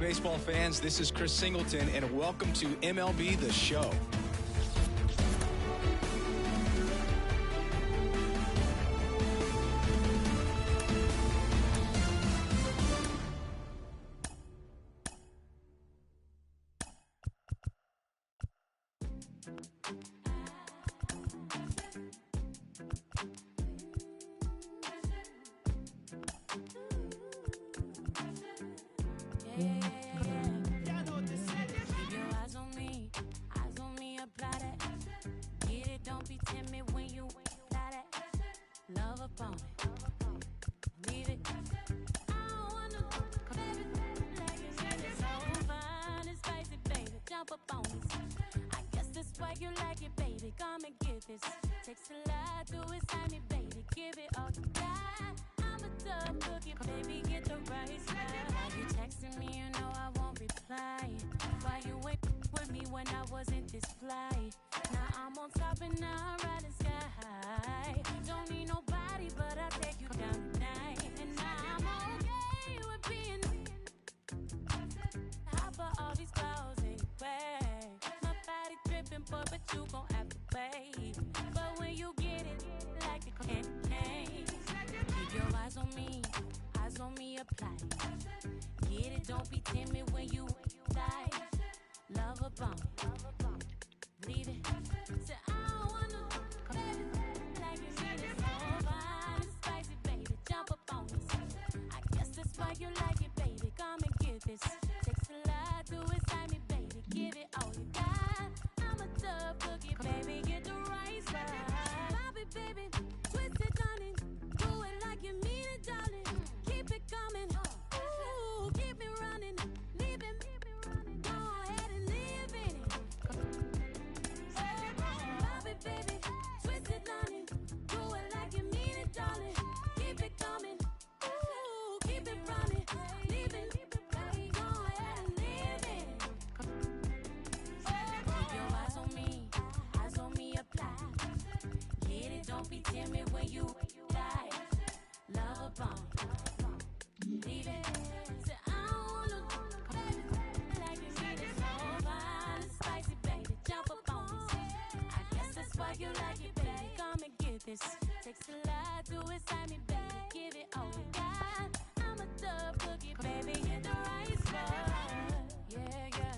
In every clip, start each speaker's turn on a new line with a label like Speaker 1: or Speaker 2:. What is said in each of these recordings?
Speaker 1: baseball fans. This is Chris Singleton, and welcome to MLB The Show.
Speaker 2: Takes a lot to excite me, baby. Give it all you got. I'm a tough cookie, baby. Hit the right spot. Yeah, yeah.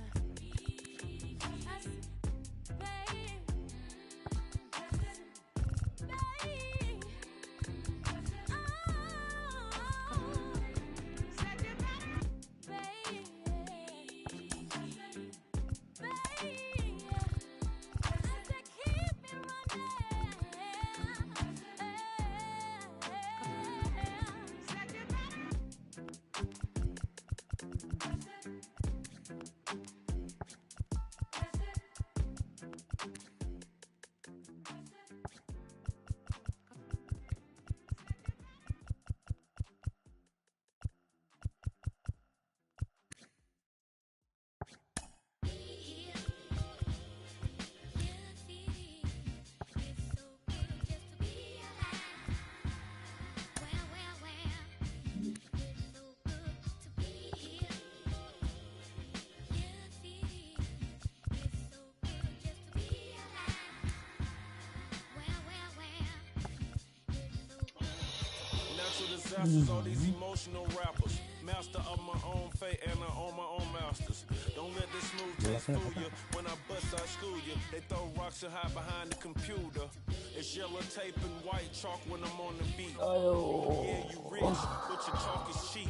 Speaker 3: Disasters, all these emotional rappers. Master of my own fate and I own my own masters. Don't let this smooth taste fool you. When I bust, I school you. They throw rocks and hide behind the computer. It's yellow tape and white chalk when I'm on the beat. Yeah, you rich, but your talk is cheap.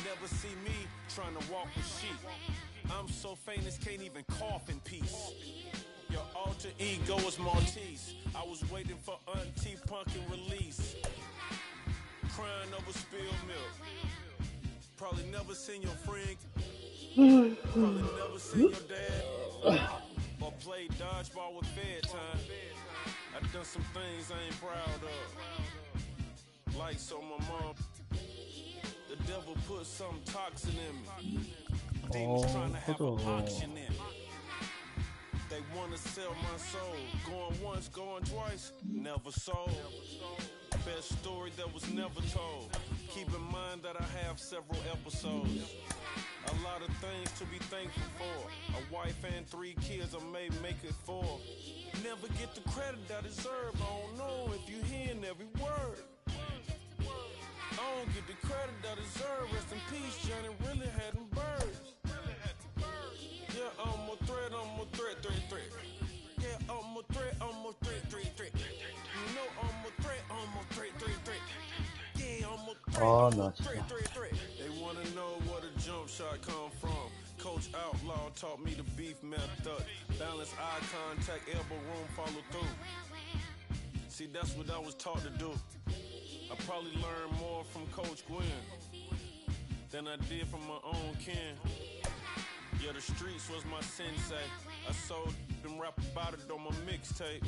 Speaker 3: Never see me trying to walk with sheep. I'm so famous, can't even cough in peace. Your alter ego is Maltese. I was waiting for Auntie Punkin release. Crying over spilled milk. Probably never seen your friend. Probably never seen your dad. Or played dodgeball with Fed time. I done some things I ain't proud of. Like so my mom. The devil put some toxin in me. Demons trying to have an auction in me. They They wanna sell my soul. Going once, going twice, never sold. Best story that was never told. Keep in mind that I have several episodes. A lot of things to be thankful for. A wife and 3 kids, I may make it 4. Never get the credit I deserve. I don't know if you hearing every word. I don't get the credit I deserve. Rest in peace, Johnny really had them birds. Yeah, I'm a threat, threat. Yeah, I'm a threat, threat. You know I'm a threat, threat. Yeah, I'm a threat, threat. They wanna know where the jump shot come from. Coach Outlaw taught me the beef method. Balance eye contact, elbow room, follow through. See, that's what I was taught to do. I probably learned more from Coach Gwen than I did from my own kin. Yeah, the streets was my sensei. I sold them, rap about it on my mixtape.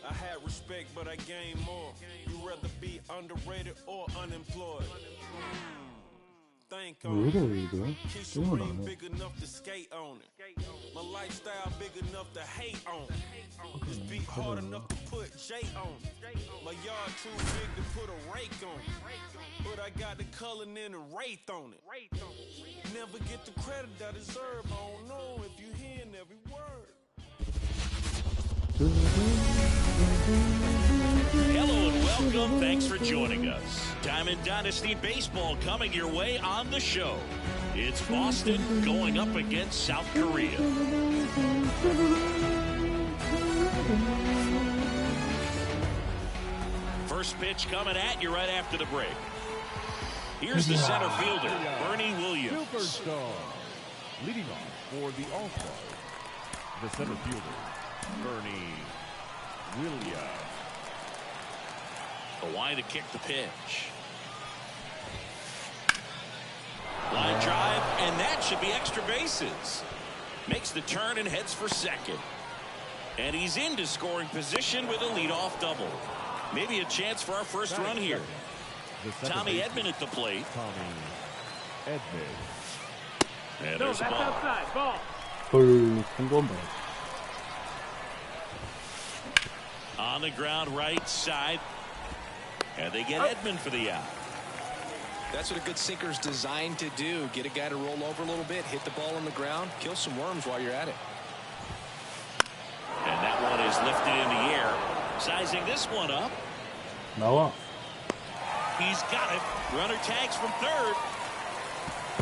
Speaker 3: I had respect, but I gained more. You rather be underrated or unemployed? Think on it. Keisha Green big enough to skate on it. My lifestyle big enough to hate on it. This beat hard enough to put J on it. My yard too big to put a rake on it. But I got the culling in and wraith on it. Never get the credit I deserve. I don't know if you hearing every word.
Speaker 4: Hello and welcome. Thanks for joining us. Diamond Dynasty Baseball coming your way on the show. It's Boston going up against South Korea. First pitch coming at you right after the break. Here's the center fielder, Bernie Williams.
Speaker 5: Superstar. Leading off for the All-Stars, the center fielder, Bernie Williams.
Speaker 4: Hawaii to kick the pitch. Line drive, and that should be extra bases. Makes the turn and heads for second. And he's into scoring position with a leadoff double. Maybe a chance for our first run here. Tommy Edman at the plate.
Speaker 5: Tommy Edman.
Speaker 4: And there's a ball.
Speaker 6: outside. Ball.
Speaker 4: On the ground right side. And they get Edman for the out.
Speaker 1: That's what a good sinker's designed to do. Get a guy to roll over a little bit, hit the ball on the ground, kill some worms while you're at it.
Speaker 4: And that one is lifted in the air. Sizing this one up.
Speaker 7: 나와.
Speaker 4: He's got it. Runner tags from third.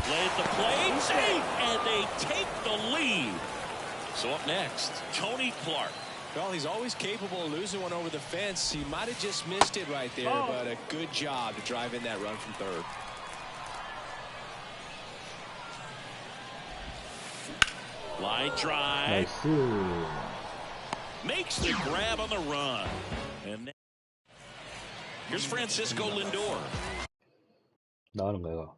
Speaker 4: Play at the plate. Safe. And they take the lead. So up next, Tony Clark.
Speaker 1: Well, he's always capable of losing one over the fence. He might have just missed it right there, but a good job to drive in that run from third.
Speaker 4: Line drive.
Speaker 7: 나이스.
Speaker 4: Makes the grab on the run. And here's Francisco Lindor.
Speaker 7: 나가는 거야, 이거.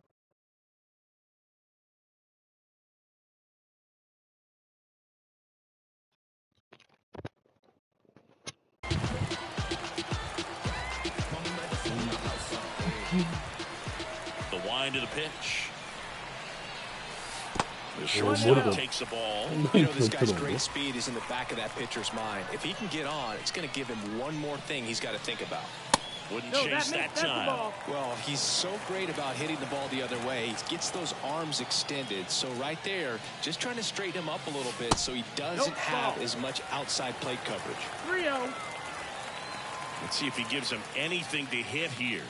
Speaker 4: The wind of the pitch. The
Speaker 7: 머리가
Speaker 4: shortstop takes the ball.
Speaker 1: You know, this guy's great speed is in the back of that pitcher's mind. If he can get on, it's going to give him one more thing he's got to think about.
Speaker 4: Wouldn't chase that time.
Speaker 1: Well, he's so great about hitting the ball the other way. He gets those arms extended. So right there, just trying to straighten him up a little bit so he doesn't have as much outside plate coverage.
Speaker 6: 3-0.
Speaker 4: Let's see if he gives him anything to hit here.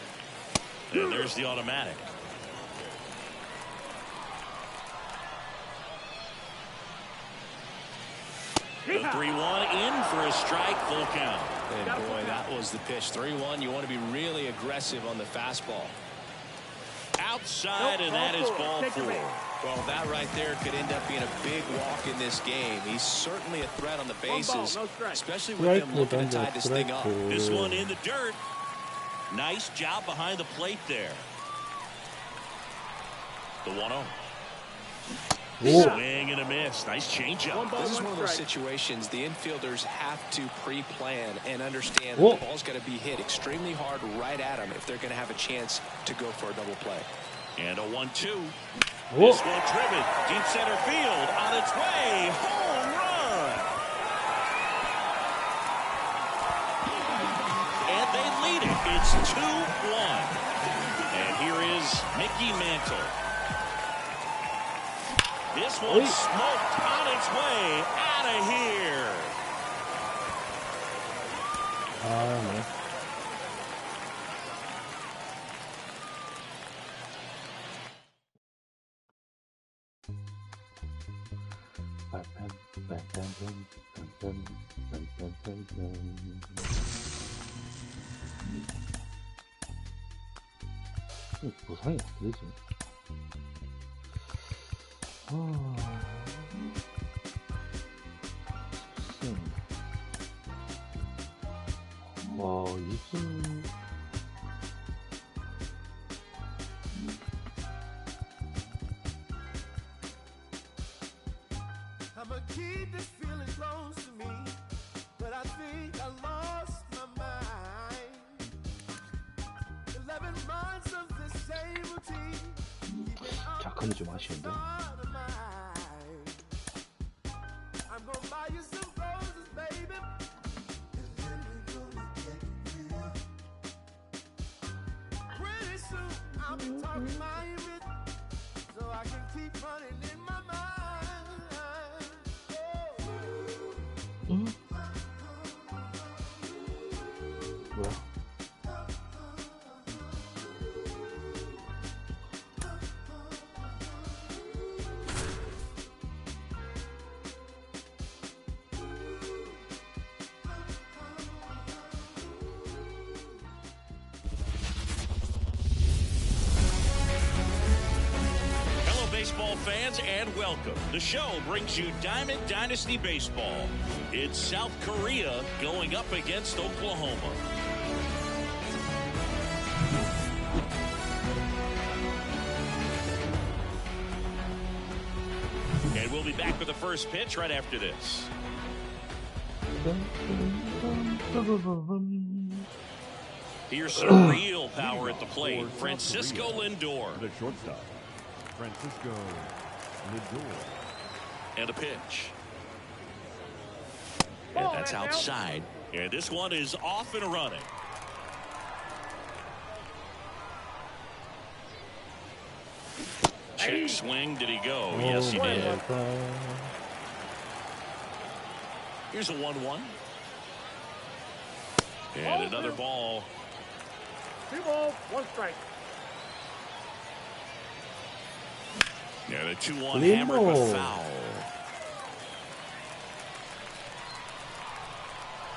Speaker 4: And there's the automatic. The 3-1 in for a strike, full count.
Speaker 1: And boy, that was the pitch. 3-1. You want to be really aggressive on the fastball.
Speaker 4: Outside, and that is ball 4.
Speaker 1: Well, that right there could end up being a big walk in this game. He's certainly a threat on the bases, especially with him looking to tie this thing up.
Speaker 4: This one in the dirt. Nice job behind the plate there. The 1-0. Swing and a miss. Nice changeup.
Speaker 1: This is one of those situations the infielders have to pre-plan and understand that the ball's got to be hit extremely hard right at them if they're going to have a chance to go for a double play.
Speaker 4: And a 1-2. This one driven deep center field on its way. Home run. They lead it. It's 2-1. And here is Mickey Mantle. This one smoked on its way out of here.
Speaker 7: 네. 보상이 어떻게 되지? 와, 이승.
Speaker 3: I'ma keep this feeling close to me, but I think I lost my mind. 11 months of the same routine.
Speaker 7: 자, 근데 좀 아쉬운데.
Speaker 3: I'm gonna buy you some roses, baby. And then we're gonna get real. Pretty soon I'll be talking my image, so I can keep running in my mind.
Speaker 7: 뭐야?
Speaker 4: Baseball fans, and welcome. The show brings you Diamond Dynasty Baseball. It's South Korea going up against Oklahoma. And we'll be back with the first pitch right after this. Here's some real power at the plate. Francisco Lindor.
Speaker 5: The shortstop, Francisco Lindor.
Speaker 4: And a pitch. And that's outside. And this one is off and running. Check swing. Did he go? Yes, he did. Here's a 1-1. And another ball.
Speaker 6: 2 balls, 1 strike.
Speaker 4: And a 2-1 hammered but foul.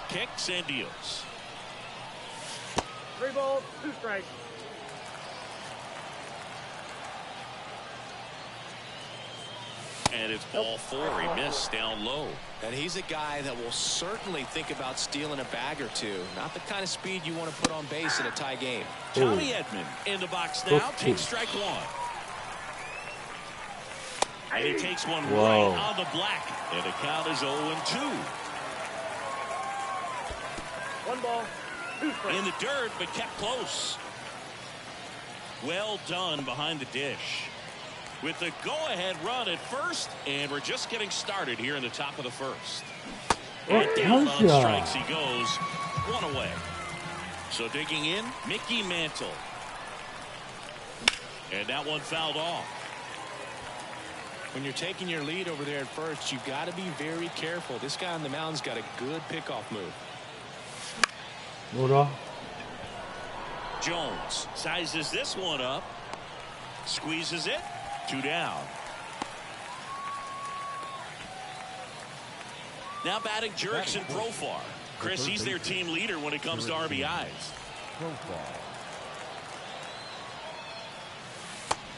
Speaker 4: Kicks and deals.
Speaker 6: 3 balls, 2 strikes.
Speaker 4: And it's ball 4. He missed down low.
Speaker 1: And he's a guy that will certainly think about stealing a bag or two. Not the kind of speed you want to put on base in a tie game.
Speaker 4: Tommy Edman in the box now. Takes strike 1. And he takes one right on the black. And the count is 0-2.
Speaker 6: 1 ball, 2 strikes.
Speaker 4: In the dirt, but kept close. Well done behind the dish. With the go-ahead run at first, and we're just getting started here in the top of the first. And down on strikes he goes. 1 away. So digging in, Mickey Mantle. And that one fouled off.
Speaker 1: When you're taking your lead over there at first, you've got to be very careful. This guy on the mound's got a good pickoff move.
Speaker 7: 뭐라?
Speaker 4: Jones sizes this one up. Squeezes it. 2 down. Now batting Jurickson Profar. Chris, he's their team leader when it comes to RBIs.
Speaker 5: Profar.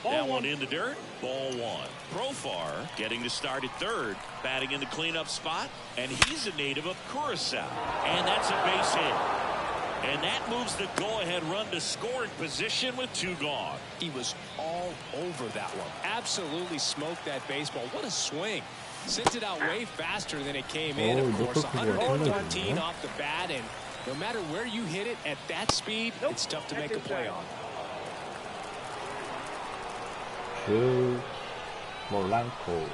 Speaker 4: That one in the dirt. Ball 1. Profar getting to start at third, batting in the cleanup spot, and he's a native of Curacao. And that's a base hit. And that moves the go-ahead run to scoring position with 2 gone.
Speaker 1: He was all over that one. Absolutely smoked that baseball. What a swing. Sent it out way faster than it came in, of course. 113 off the bat, and no matter where you hit it at that speed, it's tough to make a play on.
Speaker 7: Molanco.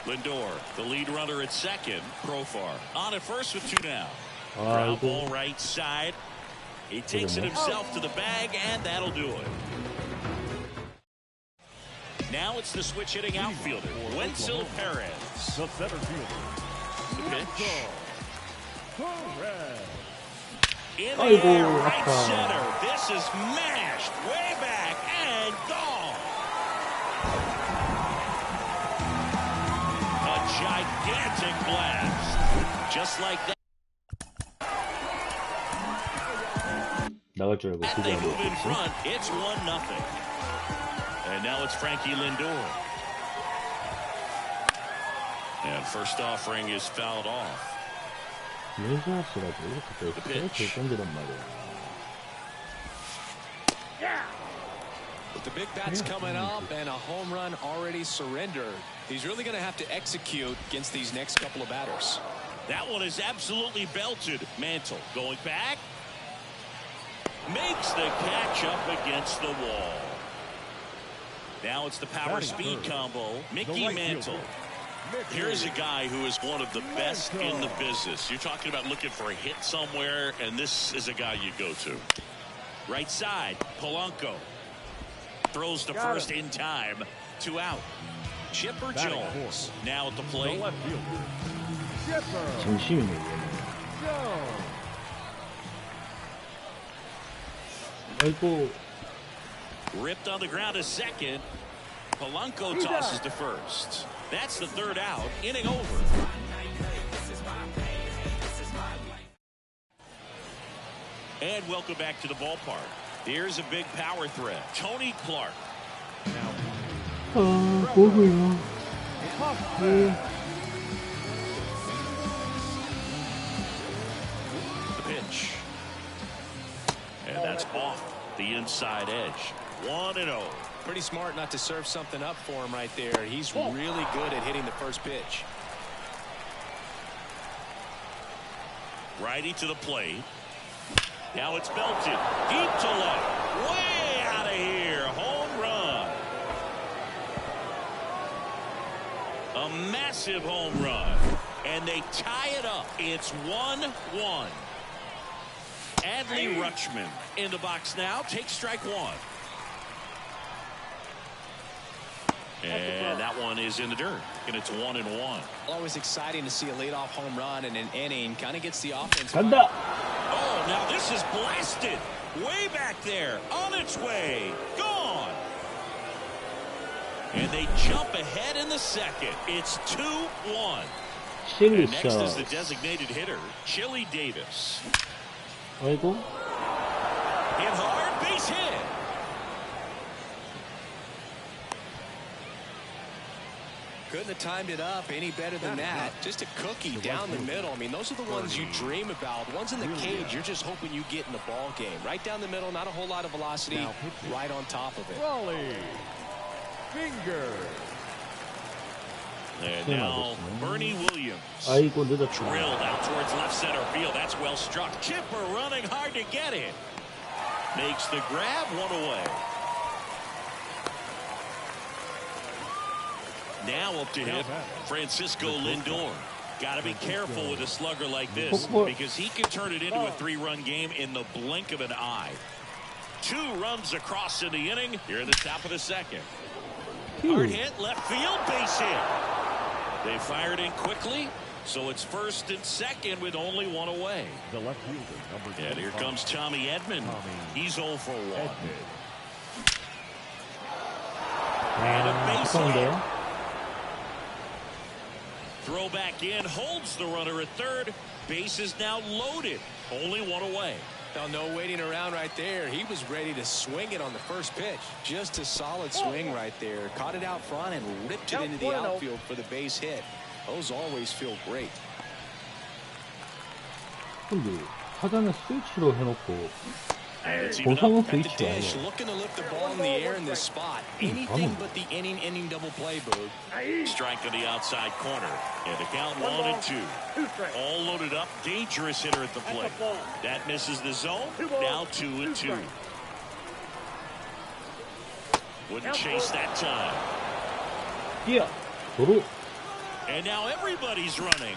Speaker 4: Lindor, the lead runner at second. Profar on at first with 2 down. Ground ball right side. He takes it himself to the bag, and that'll do it. Now it's the switch hitting outfielder, Wenzel Perez.
Speaker 5: The center fielder.
Speaker 4: The pitch.
Speaker 5: Perez.
Speaker 4: In the air, right center. This is mashed way back and gone. A gigantic blast. Just like that.
Speaker 7: 나갈 줄 알고
Speaker 4: And they
Speaker 7: 기대하고
Speaker 4: move in
Speaker 7: 있었지.
Speaker 4: front. It's 1-0. And now it's Frankie Lindor. And first offering is fouled off.
Speaker 7: 왼손스라도 이렇게 또
Speaker 4: pitch.
Speaker 7: 던지란 말이야.
Speaker 1: With the big bats coming up and a home run already surrendered, he's really going to have to execute against these next couple of batters.
Speaker 4: That one is absolutely belted. Mantle going back. Makes the catch up against the wall. Now it's the power speed combo. Mickey Mantle. Here's a guy who is one of the best in the business. You're talking about looking for a hit somewhere, and this is a guy you go to. Right side, Polanco. Throws to first in time. 2 out. Chipper Jones now at the plate.
Speaker 5: The left fielder. Chipper
Speaker 7: 진심이네.
Speaker 5: Jones.
Speaker 7: 아이고.
Speaker 4: Ripped on the ground to second. Polanco tosses to first. That's the 3rd out. Inning over. And welcome back to the ballpark. Here's a big power threat. Tony Clark.
Speaker 7: 뭐고요?
Speaker 4: The pitch. And that's off the inside edge. 1-0.
Speaker 1: Pretty smart not to serve something up for him right there. He's really good at hitting the first pitch.
Speaker 4: Righty to the plate. Now it's belted. Deep to left. Way out of here. Home run. A massive home run. And they tie it up. It's 1-1. Adley Rutschman in the box now. Takes strike 1. And that one is in the dirt. And it's 1-1.
Speaker 1: Always exciting to see a leadoff home run in an inning. Kind of gets the offense.
Speaker 7: 간다.
Speaker 4: Oh, now this is blasted. Way back there. On its way. Gone. And they jump ahead in the second. It's 2-1. And next is the designated hitter, Chili Davis.
Speaker 7: 아이고.
Speaker 4: Hit hard, base hit.
Speaker 1: Couldn't have timed it up any better than that. Just a cookie down the middle. I mean, those are the ones you dream about. The ones in the cage, you're just hoping you get in the ball game. Right down the middle, not a whole lot of velocity, right on top of it.
Speaker 5: Raleigh. Finger.
Speaker 4: And now Bernie Williams.
Speaker 7: 아이고 늦었다.
Speaker 4: Drilled out towards left center field. That's well struck. Chipper running hard to get it. Makes the grab, 1 away. Now up to hit Francisco Lindor. Got to be careful with a slugger like this because he can turn it into a 3-run game in the blink of an eye. 2 runs across in the inning here in the top of the second. Hard hit, left field, base hit. They fired in quickly, so it's first and second with only 1 away.
Speaker 5: The left fielder, number 2.
Speaker 4: And here comes Tommy Edman. He's 0 for 1. And a base hit. Throw back in, holds the runner at third. Base is now loaded. Only 1 away.
Speaker 1: Now, no waiting around right there. He was ready to swing it on the first pitch. Just a solid swing right there. Caught it out front and ripped it into the outfield for the base hit. Those always feel great.
Speaker 7: 근데 타자는 스위치로 해놓고
Speaker 4: It's even
Speaker 7: 보상은
Speaker 4: up.
Speaker 1: At the
Speaker 7: 스위치가
Speaker 1: dish,
Speaker 7: 아니야.
Speaker 1: looking to lift the ball in the air in this spot. Anything but the inning double play, Boog.
Speaker 4: Strike on the outside corner. And the count 1-2. All loaded up. Dangerous hitter at the plate. That misses the zone. Now 2-2. Wouldn't chase that time.
Speaker 7: 뛰어. 도로.
Speaker 4: And now everybody's running.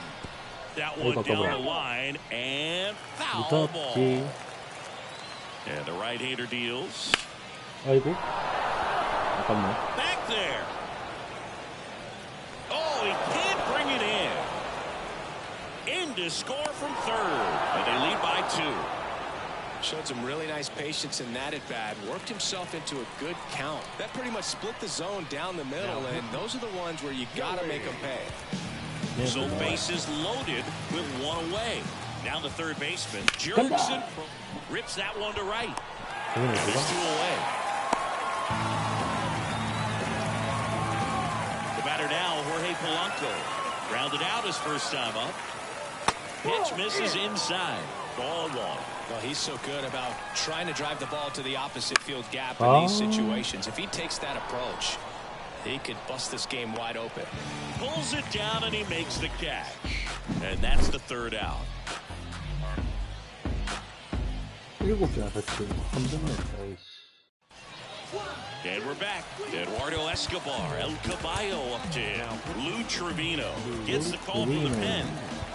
Speaker 4: That one down the line and foul ball.
Speaker 7: 무섭지.
Speaker 4: And the right-hander deals.
Speaker 7: 아이고. 잠깐만.
Speaker 4: Back there. Oh, he can't bring it in to score from third, and they lead by 2.
Speaker 1: Showed some really nice patience in that at bat. Worked himself into a good count. That pretty much split the zone down the middle, and those are the ones where you got to make them pay.
Speaker 4: So bases loaded with 1 away. Now the third baseman, Jurickson, rips that one to right. There's 2 away. The batter now, Jorge Polanco. Grounded out his first time up. Pitch misses inside. Ball 1.
Speaker 1: Well, he's so good about trying to drive the ball to the opposite field gap in these situations. If he takes that approach, he could bust this game wide open.
Speaker 4: Pulls it down and he makes the catch. And that's the third out.
Speaker 7: 7개나 다치고 3점만 아이씨.
Speaker 4: And we're back. Eduardo Escobar, El Caballo up to him. Lou Trevino gets the call from the pen.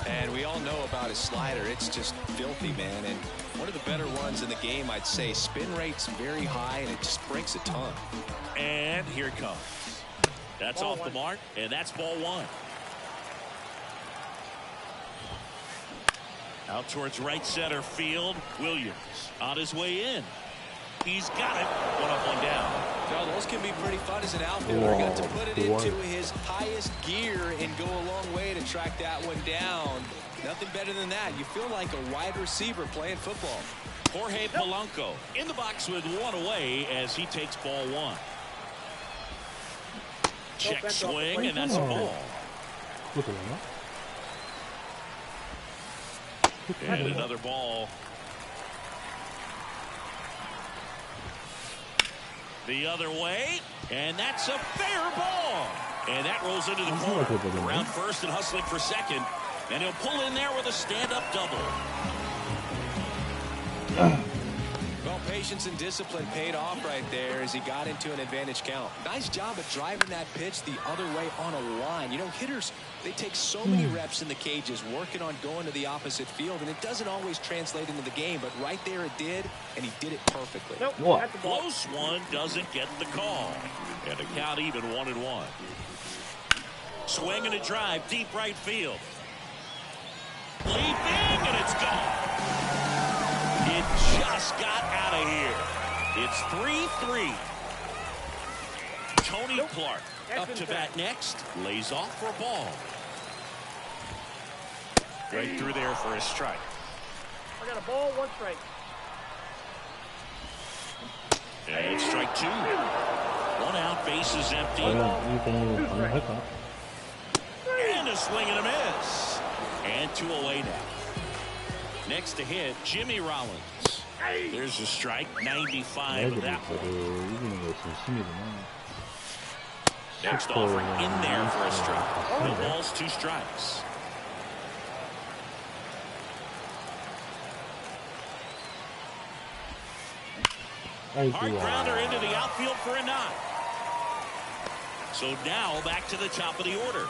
Speaker 1: And we all know about his slider. It's just filthy, man. And one of the better ones in the game, I'd say. Spin rate's very high, and it just breaks a ton.
Speaker 4: And here it comes. That's off the mark, and that's ball 1. Out towards right center field. Williams on his way in. He's got it. 1 up, 1 down.
Speaker 1: Now, those can be pretty fun as an outfielder. Got to put it into his highest gear and go a long way to track that one down. Nothing better than that. You feel like a wide receiver playing football.
Speaker 4: Jorge Polanco in the box with 1 away as he takes ball 1. Check swing, and that's a ball. And another ball. The other way, and that's a fair ball. And that rolls into the corner. Around first and hustling for second. And he'll pull in there with a stand-up double.
Speaker 1: Well, patience and discipline paid off right there as he got into an advantage count. Nice job of driving that pitch the other way on a line. You know, hitters, they take so many reps in the cages working on going to the opposite field, and it doesn't always translate into the game, but right there it did, and he did it perfectly.
Speaker 6: Nope.
Speaker 4: Close one doesn't get the call. And the count even 1-1. Swing and a drive, deep right field. Leaping, and it's gone. It just got out of here. It's 3-3. Tony Clark up to bat next. Lays off for a ball. Right through there for a strike.
Speaker 6: I got a ball, 1 strike.
Speaker 4: And it's strike 2. 1 out, base is empty. And a swing and a miss. And 2 away now. Next to hit, Jimmy Rollins. There's a strike, 95 of that one. Next offering in there for a strike. No balls, 2 strikes. Hard grounder into the outfield for a knock. So now back to the top of the order.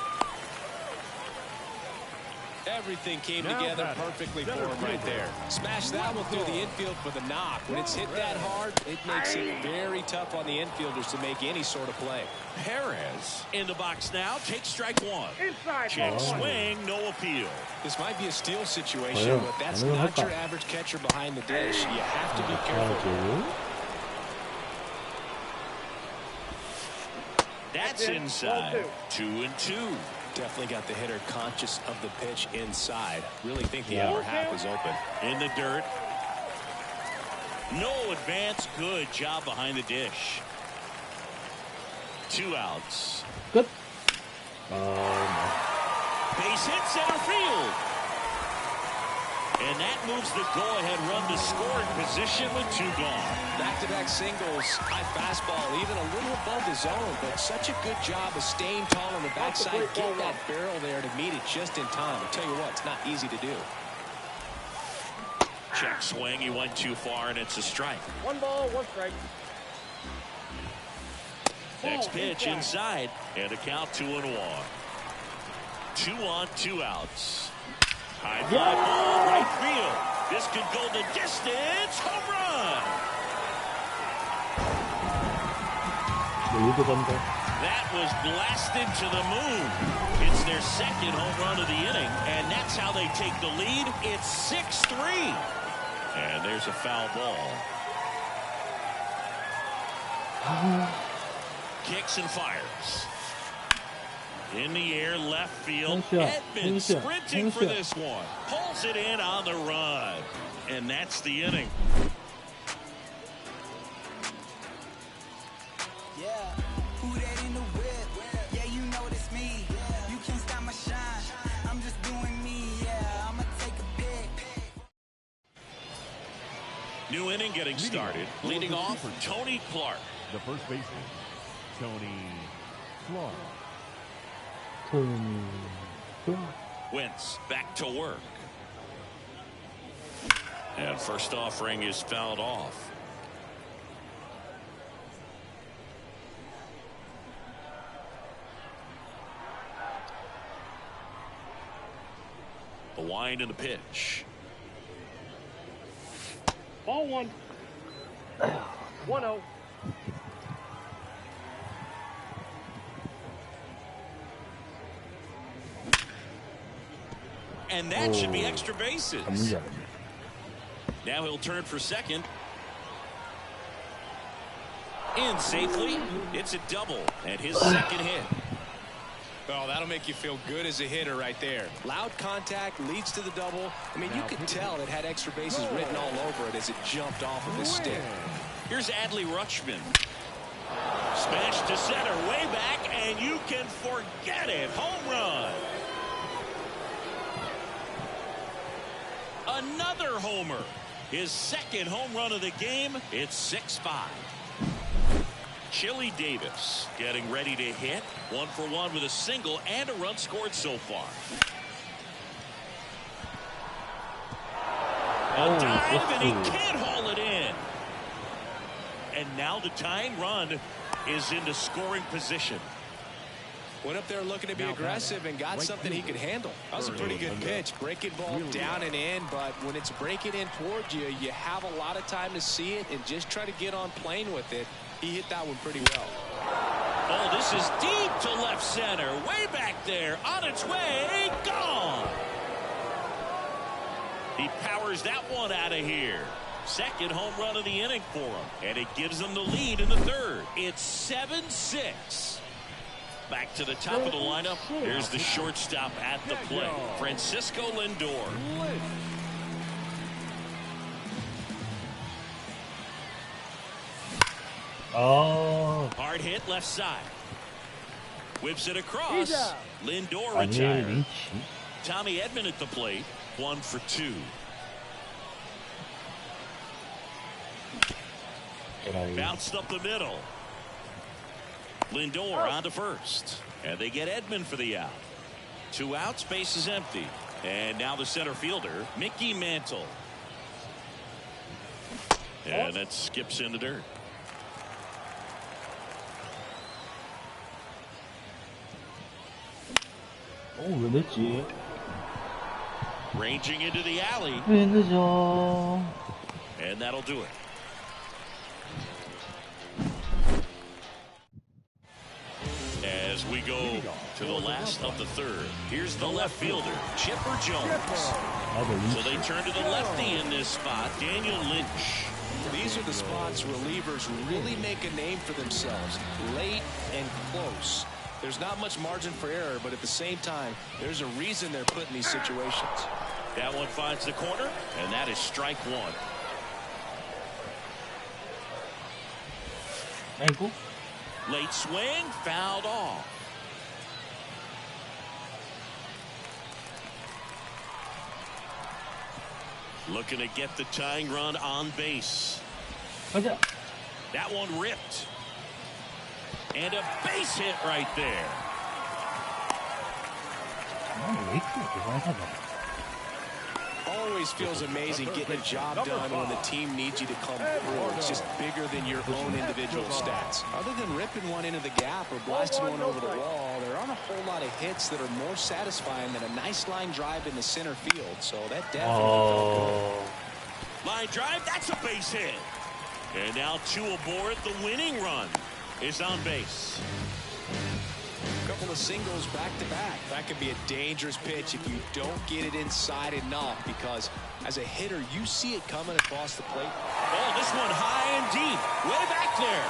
Speaker 1: Everything came together perfectly for him right there. Smash that one through the infield for the knock. When it's hit that hard, it makes it very tough on the infielders to make any sort of play.
Speaker 4: Perez in the box now. Takes strike 1.
Speaker 6: Inside.
Speaker 4: Check swing, no appeal.
Speaker 1: This might be a steal situation, but that's not your average catcher behind the dish. You have to be careful.
Speaker 4: That's inside. 2-2.
Speaker 1: Definitely got the hitter conscious of the pitch inside. Really think the upper half is open.
Speaker 4: In the dirt. No advance. Good job behind the dish. 2 outs.
Speaker 7: Good.
Speaker 4: Base hit center field. And that moves the go-ahead run to scoring position with 2 gone.
Speaker 1: Back-to-back singles, high fastball, even a little above the zone, but such a good job of staying tall on the backside, get that barrel there to meet it just in time. I'll tell you what, it's not easy to do.
Speaker 4: Check swing, he went too far, and it's a strike.
Speaker 6: 1 ball, 1 strike.
Speaker 4: Next pitch inside, and a count 2-1. 2 on, 2 outs. High fly ball, right field. This could go the distance. Home run.
Speaker 7: 여기도 간다.
Speaker 4: That was blasted to the moon. It's their second home run of the inning, and that's how they take the lead. It's 6-3. And there's a foul ball. Kicks and fires. In the air, left field. Edman sprinting for this one. Pulls it in on the run. And that's the inning.
Speaker 8: Yeah, who that in the whip? Yeah, you know it's me. You can't stop my shine. I'm just doing me. Yeah, I'ma take a pic.
Speaker 4: New inning getting started. Leading off, Tony Clark.
Speaker 5: The first baseman, Tony Clark.
Speaker 4: Wentz back to work. And first offering is fouled off. The wind and the pitch.
Speaker 6: Ball one. 1-0.
Speaker 4: And that should be extra bases. Now he'll turn for second. In safely. It's a double and his second hit.
Speaker 1: Well, that'll make you feel good as a hitter right there. Loud contact leads to the double. I mean, you could tell it had extra bases written all over it as it jumped off of his stick.
Speaker 4: Here's Adley Rutschman. Smash to center, way back, and you can forget it. Home run. Another homer. His second home run of the game. It's 6-5. Chili Davis getting ready to hit. 1 for 1 with a single and a run scored so far. A dive, and he can't haul it in. And now the tying run is into scoring position.
Speaker 1: Went up there looking to be aggressive and got something he could handle. That was a pretty good pitch. Breaking ball down and in, but when it's breaking in towards you, you have a lot of time to see it and just try to get on plane with it. He hit that one pretty well.
Speaker 4: Oh, this is deep to left center. Way back there. On its way. Gone. He powers that one out of here. Second home run of the inning for him. And it gives them the lead in the third. It's 7-6. Back to the top of the lineup. Here's the shortstop at the plate. Francisco Lindor.
Speaker 7: 아,
Speaker 4: Hard hit left side. Whips it across. Lindor
Speaker 7: 아니엘
Speaker 4: retired.
Speaker 7: 린치.
Speaker 4: Tommy Edman at the plate. 1 for 2.
Speaker 7: 에라이.
Speaker 4: Bounced up the middle. Lindor on to first. And they get Edman for the out. 2 outs, base is empty. And now the center fielder, Mickey Mantle. And that skips in the dirt.
Speaker 7: 왜 늦지?
Speaker 4: Ranging into the alley.
Speaker 7: 왜 늦어?
Speaker 4: And that'll do it. As we go to the last of the third, here's the left fielder, Chipper Jones. So they turn to the lefty in this spot, Daniel Lynch.
Speaker 1: These are the spots relievers really make a name for themselves. Late and close. There's not much margin for error, but at the same time, there's a reason they're put in these situations.
Speaker 4: That one finds the corner, and that is strike one.
Speaker 7: 아이고.
Speaker 4: Late swing, fouled off. Looking to get the tying run on base.
Speaker 7: 가자.
Speaker 4: That one ripped. And a base hit right there.
Speaker 7: 왜 이렇게 대단하다.
Speaker 1: Always feels amazing getting a job done when the team needs you to come through. It's just bigger than your own individual stats. Other than ripping one into the gap or blasting one over the wall, there aren't a whole lot of hits that are more satisfying than a nice line drive in the center field. So that definitely felt good.
Speaker 4: drive. That's a base hit. And now 2 aboard. The winning run is on base.
Speaker 1: Couple of singles back-to-back. That could be a dangerous pitch if you don't get it inside enough, because as a hitter, you see it coming across the plate.
Speaker 4: Oh, this one high and deep. Way back there.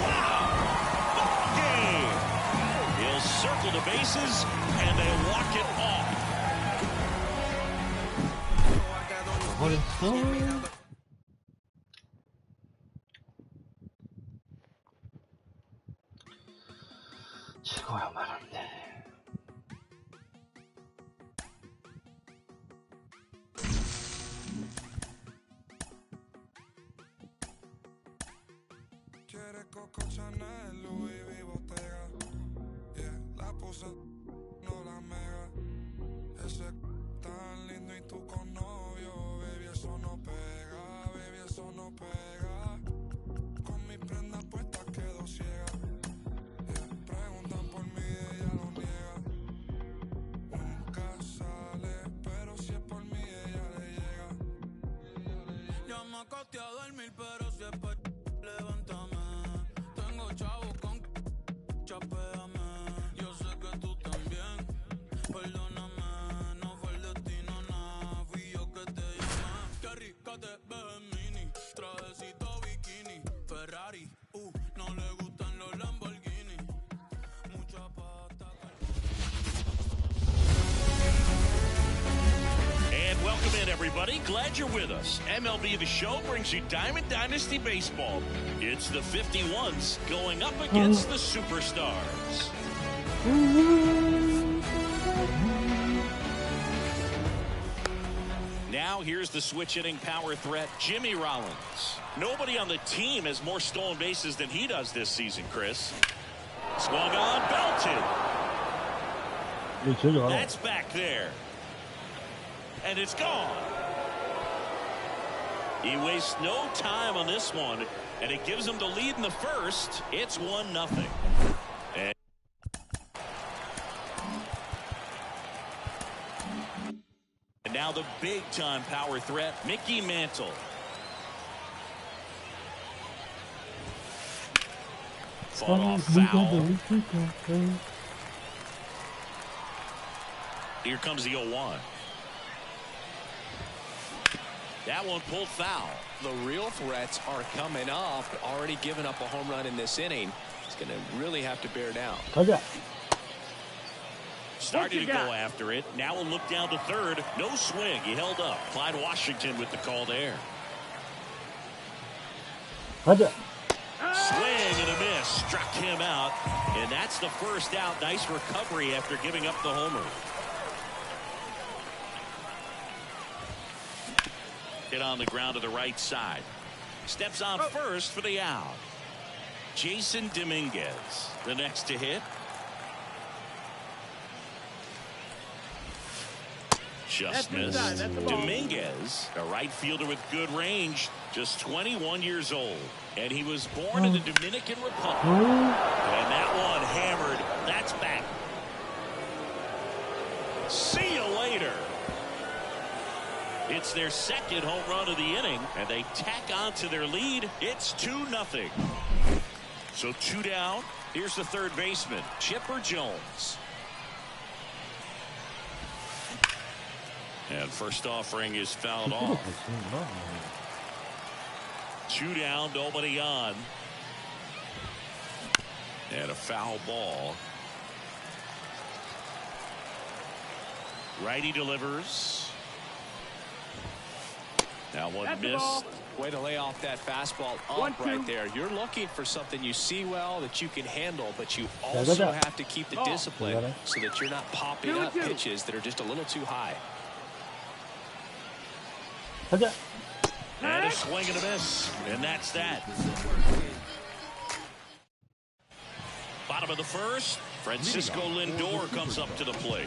Speaker 4: Wow. Ball game. He'll circle the bases, and they walk it off.
Speaker 7: 죽어야 말한데.
Speaker 9: Quiere Coco Chanel, Louis V Bottega. Yeah, la puse, no la mega. Ese tan lindo y tú con novio, baby, eso no pega, baby, eso no pega. Con mi prenda puesta quedo ciega. Preguntan por mí, ella lo niega. Nunca sale, pero si es por mí, ella le llega. Ya me acosté a dormir, pero si es por levántame. Tengo chavos con chapéame. Yo sé que tú también. Perdóname, no fue el destino, nada. Fui yo que te llamé. Qué rica te ves en mini. Trajecito bikini. Ferrari, no le gustan los Lamborghini.
Speaker 4: And welcome in, everybody. Glad you're with us. MLB The Show brings you Diamond Dynasty Baseball. It's the 51s going up against the Superstars. Now here's the switch-hitting power threat, Jimmy Rollins. Nobody on the team has more stolen bases than he does this season, Chris. Swung on, belted. That's back there. And it's gone. He wastes no time on this one, and it gives him the lead in the first. It's 1-0. And now the big-time power threat, Mickey Mantle. Fought off foul. Here comes the 0-1. That one pulled foul.
Speaker 1: The real threats are coming up. Already given up a home run in this inning. He's going to really have to bear down.
Speaker 4: Started to go after it. Now we'll look down to third. No swing. He held up. Clyde Washington with the call there. Swing and a miss. Struck him out. And that's the first out. Nice recovery after giving up the homer. Hit on the ground to the right side. Steps on first for the out. Jason Dominguez, the next to hit. Just missed. Dominguez, a right fielder with good range, just 21 years old. And he was born in the Dominican Republic. And that one hammered. That's back. See you later. It's their second home run of the inning, and they tack on to their lead. It's 2-0. So 2 down. Here's the third baseman, Chipper Jones. And first offering is fouled off. 2 down, nobody on. And a foul ball. Righty delivers. Now one missed.
Speaker 1: Way to lay off that fastball up right there. You're looking for something you see well that you can handle, but you also have to keep the discipline so that you're not popping up pitches that are just a little too high.
Speaker 4: And a swing and a miss. And that's that. Bottom of the first. Francisco Lindor comes up to the plate.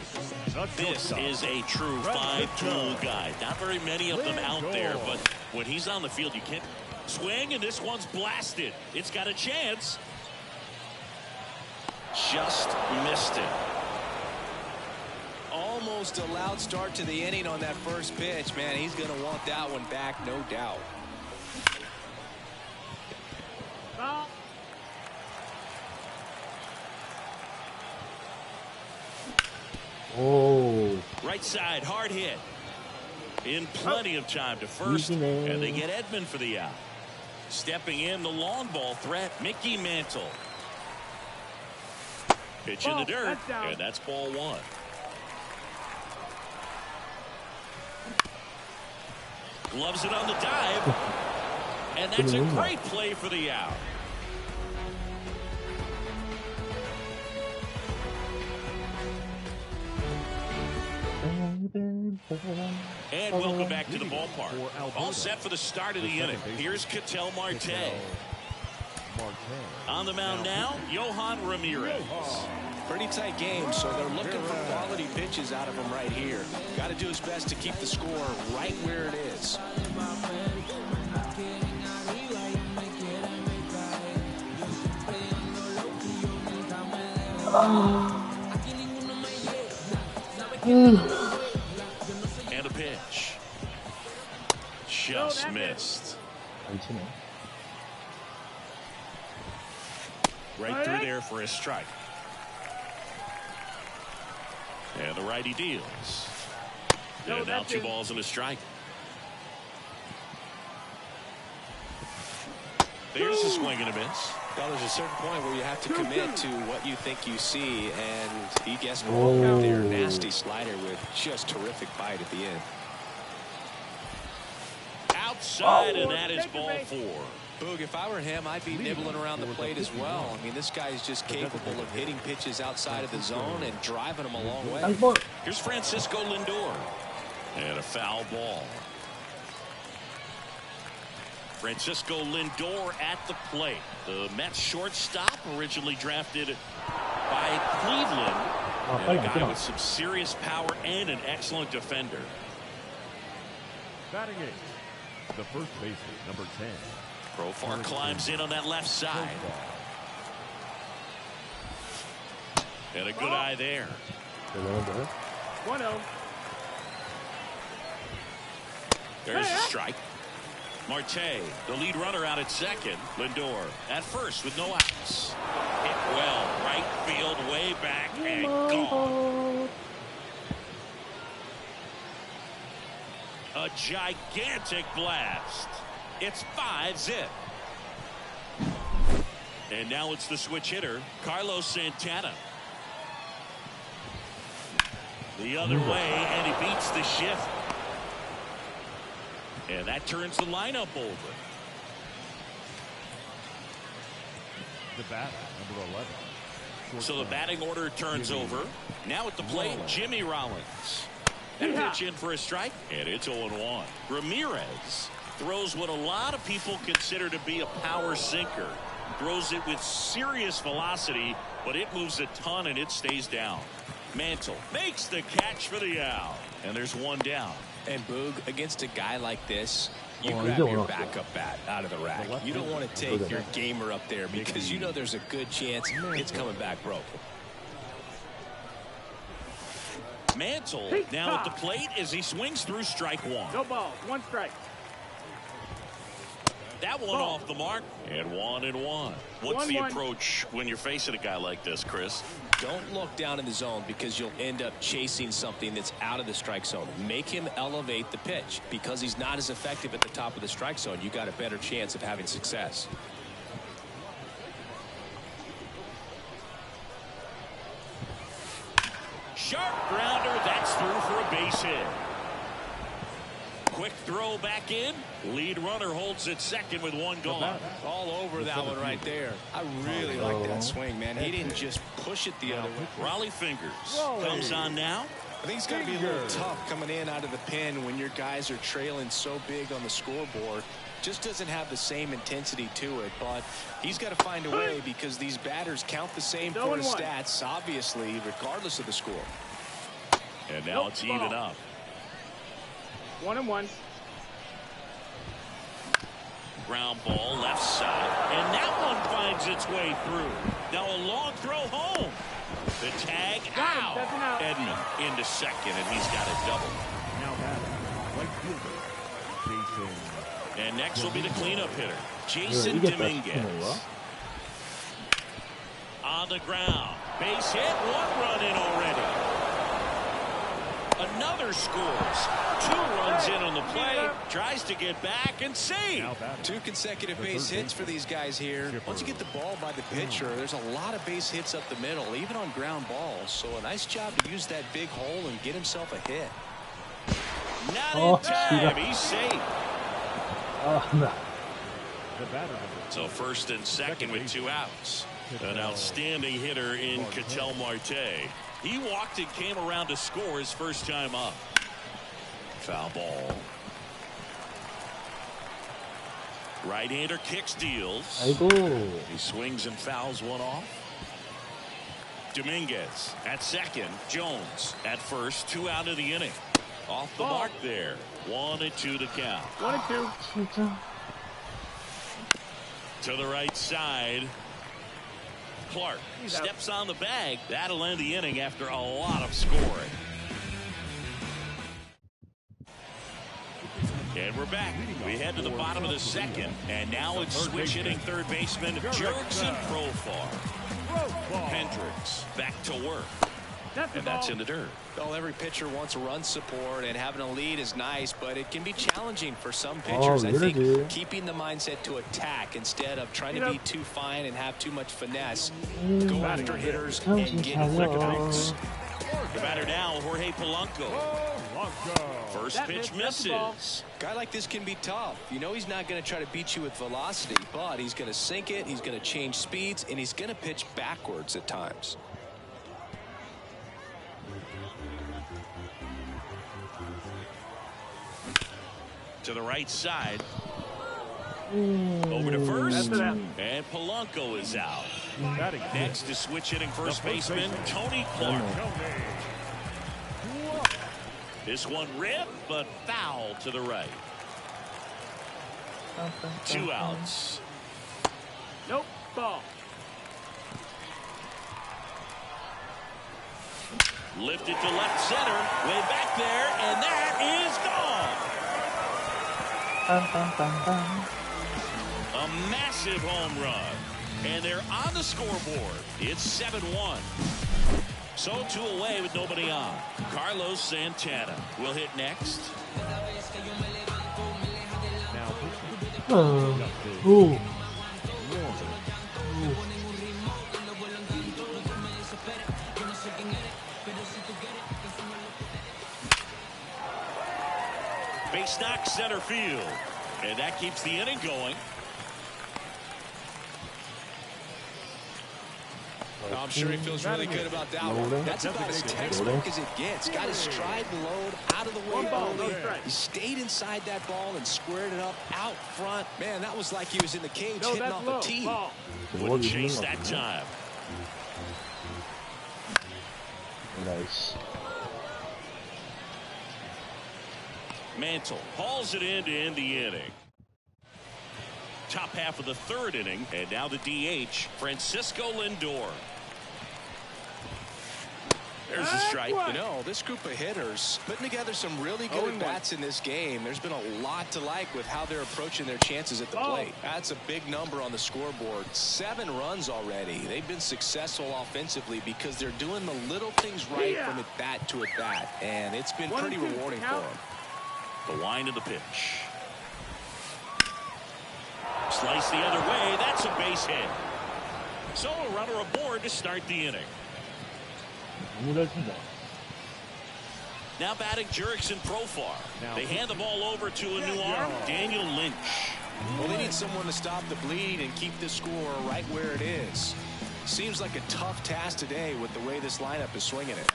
Speaker 4: This is a true five-tool guy. Not very many of them out there, but when he's on the field, you can't swing, and this one's blasted. It's got a chance. Just missed it.
Speaker 1: almost a loud start to the inning on that first pitch. Man, he's going to want that one back, no doubt.
Speaker 6: Foul.
Speaker 7: Oh.
Speaker 4: Right side, hard hit. In plenty of time to first, and they get Edman for the out. Stepping in, the long ball threat, Mickey Mantle. Pitch in the dirt, and that's ball one. Gloves it on the dive, and that's a great play for the out. And welcome back to the ballpark. All set for the start of the inning. Here's Ketel Marte. On the mound now, Yohan Ramirez.
Speaker 1: Pretty tight game, so they're looking for quality pitches out of him right here. Got to do his best to keep the score right where it is.
Speaker 4: And a pitch. Just missed. Right through there for a strike. And the righty deals. And now 2 balls and a strike. There's a swing and a miss.
Speaker 1: Well, there's a certain point where you have to commit to what you think you see, and he guessed wrong out there. Nasty slider with just terrific bite at the end.
Speaker 4: Outside, and that is ball 4.
Speaker 1: Boog, if I were him, I'd be nibbling around the plate as well. I mean, this guy is just capable of hitting pitches outside of the zone and driving them a long way.
Speaker 4: Here's Francisco Lindor. And a foul ball. Francisco Lindor at the plate. The Mets shortstop, originally drafted by Cleveland. And a guy with some serious power and an excellent defender.
Speaker 5: Batting eighth, the first baseman, number 10.
Speaker 4: Profar climbs in on that left side. And a good eye there.
Speaker 6: 1-0.
Speaker 4: There's a strike. Marte, the lead runner, out at second. Lindor at first with no outs. Hit well, right field, way back, and gone. A gigantic blast. It's 5-zip. And now it's the switch hitter, Carlos Santana. The other way, and he beats the shift. And that turns the lineup over.
Speaker 5: The bat, number 11.
Speaker 4: So the batting order turns over. Now at the plate, Jimmy Rollins. And pitch in for a strike, and it's 0-1. Ramirez throws what a lot of people consider to be a power sinker. Throws it with serious velocity, but it moves a ton and it stays down. Mantle makes the catch for the out. And there's one down.
Speaker 1: And Boog, against a guy like this, you grab your backup bat out of the rack. You don't want to take your gamer up there because you know there's a good chance it's coming back broke.
Speaker 4: Mantle now at the plate as he swings through strike one.
Speaker 6: No balls, 1 strike.
Speaker 4: That one off the mark, and 1-1. What's the approach when you're facing a guy like this, Chris?
Speaker 1: Don't look down in the zone because you'll end up chasing something that's out of the strike zone. Make him elevate the pitch because he's not as effective at the top of the strike zone. You got a better chance of having success.
Speaker 4: Sharp grounder, that's through for a base hit. Quick throw back in. Lead runner holds it second with 1 gone.
Speaker 1: All over that one right there. I really like that swing, man. He didn't just push it the other way.
Speaker 4: Rollie Fingers comes on now.
Speaker 1: I think it's going to be a little tough coming in out of the pen when your guys are trailing so big on the scoreboard. Just doesn't have the same intensity to it, but he's got to find a way because these batters count the same for his stats, obviously, regardless of the score.
Speaker 4: And now it's even up.
Speaker 6: 1-1.
Speaker 4: Ground ball left side, and that one finds its way through. Now a long throw home. The tag.
Speaker 6: Got him. That's an
Speaker 4: Ow.
Speaker 6: out.
Speaker 4: Edman into second, and he's got it double.
Speaker 5: Now batting, right fielder, Jason.
Speaker 4: And next will be the cleanup hitter,
Speaker 7: 왜
Speaker 4: Jason
Speaker 7: 이겼다
Speaker 4: Dominguez.
Speaker 7: 싶은 건가?
Speaker 4: On the ground. Base hit. 1 run in already. Another scores. 2 runs in on the play. Tries to get back and save.
Speaker 5: Now batting.
Speaker 1: 2 consecutive base hits for these guys here. Once you get the ball by the pitcher, there's a lot of base hits up the middle, even on ground balls. So a nice job to use that big hole and get himself a hit.
Speaker 4: Not
Speaker 7: Oh,
Speaker 4: in time.
Speaker 7: yeah.
Speaker 4: He's safe.
Speaker 7: 아, 나.
Speaker 5: The batter.
Speaker 4: So first and second with 2 outs. An outstanding hitter in Ketel Marte. He walked and came around to score his first time up. Foul ball. Right-hander kicks, deals.
Speaker 7: 아이고.
Speaker 4: He swings and fouls one off. Dominguez at second. Jones at first. 2 out of the inning. Off the mark there. 1-2 to count.
Speaker 6: 1-2.
Speaker 7: 진짜.
Speaker 4: To the right side. Clark steps on the bag. That'll end the inning after a lot of scoring. And we're back. We head to the bottom of the second. And now it's switch hitting third baseman Jurickson Profar. Hendricks back to work. And that's in the dirt.
Speaker 1: Well, every pitcher wants run support, and having a lead is nice, but it can be challenging for some pitchers. I think keeping the mindset to attack instead of trying to be too fine and have too much finesse. Go after hitters and get quick outs.
Speaker 4: The batter now, Jorge Polanco. First pitch misses.
Speaker 1: Guy like this can be tough. You know he's not going to try to beat you with velocity, but he's going to sink it, he's going to change speeds, and he's going to pitch backwards at times.
Speaker 4: To the right side. Over to first. And Polanco is out. Next is switch hitting first baseman Tony Clark. This one ripped, but foul to the right. 2 outs.
Speaker 6: Nope. Ball.
Speaker 4: Lifted to left center. Way back there, and that is gone. A massive home run. And they're on the scoreboard. It's 7-1. So 2 away with nobody on. Carlos Santana will hit next.
Speaker 7: 오.
Speaker 4: Base knock center field. And that keeps the inning going.
Speaker 1: I'm sure he feels really good about that one. That's about as textbook as it gets. Got his stride and load out of the way early. He stayed inside that ball and squared it up out front. Man, that was like he was in the cage hitting off a tee.
Speaker 4: Wouldn't chase that time.
Speaker 7: 나이스.
Speaker 4: Mantle hauls it in to end the inning. Top half of the third inning, and now the DH, Francisco Lindor. There's a strike.
Speaker 1: You know, this group of hitters putting together some really good bats in this game. There's been a lot to like with how they're approaching their chances at the plate. That's a big number on the scoreboard. 7 runs already. They've been successful offensively because they're doing the little things right from at bat to at bat, and it's been pretty rewarding for them.
Speaker 4: The wind of the pitch. Slice the other way. That's a base hit. So a runner aboard to start the inning.
Speaker 7: 너무 잘 친다.
Speaker 4: Now batting Jurickson Profar. They hand the ball over to a new arm, Daniel Lynch.
Speaker 1: Well, they need someone to stop the bleed and keep the score right where it is. Seems like a tough task today with the way this lineup is swinging it.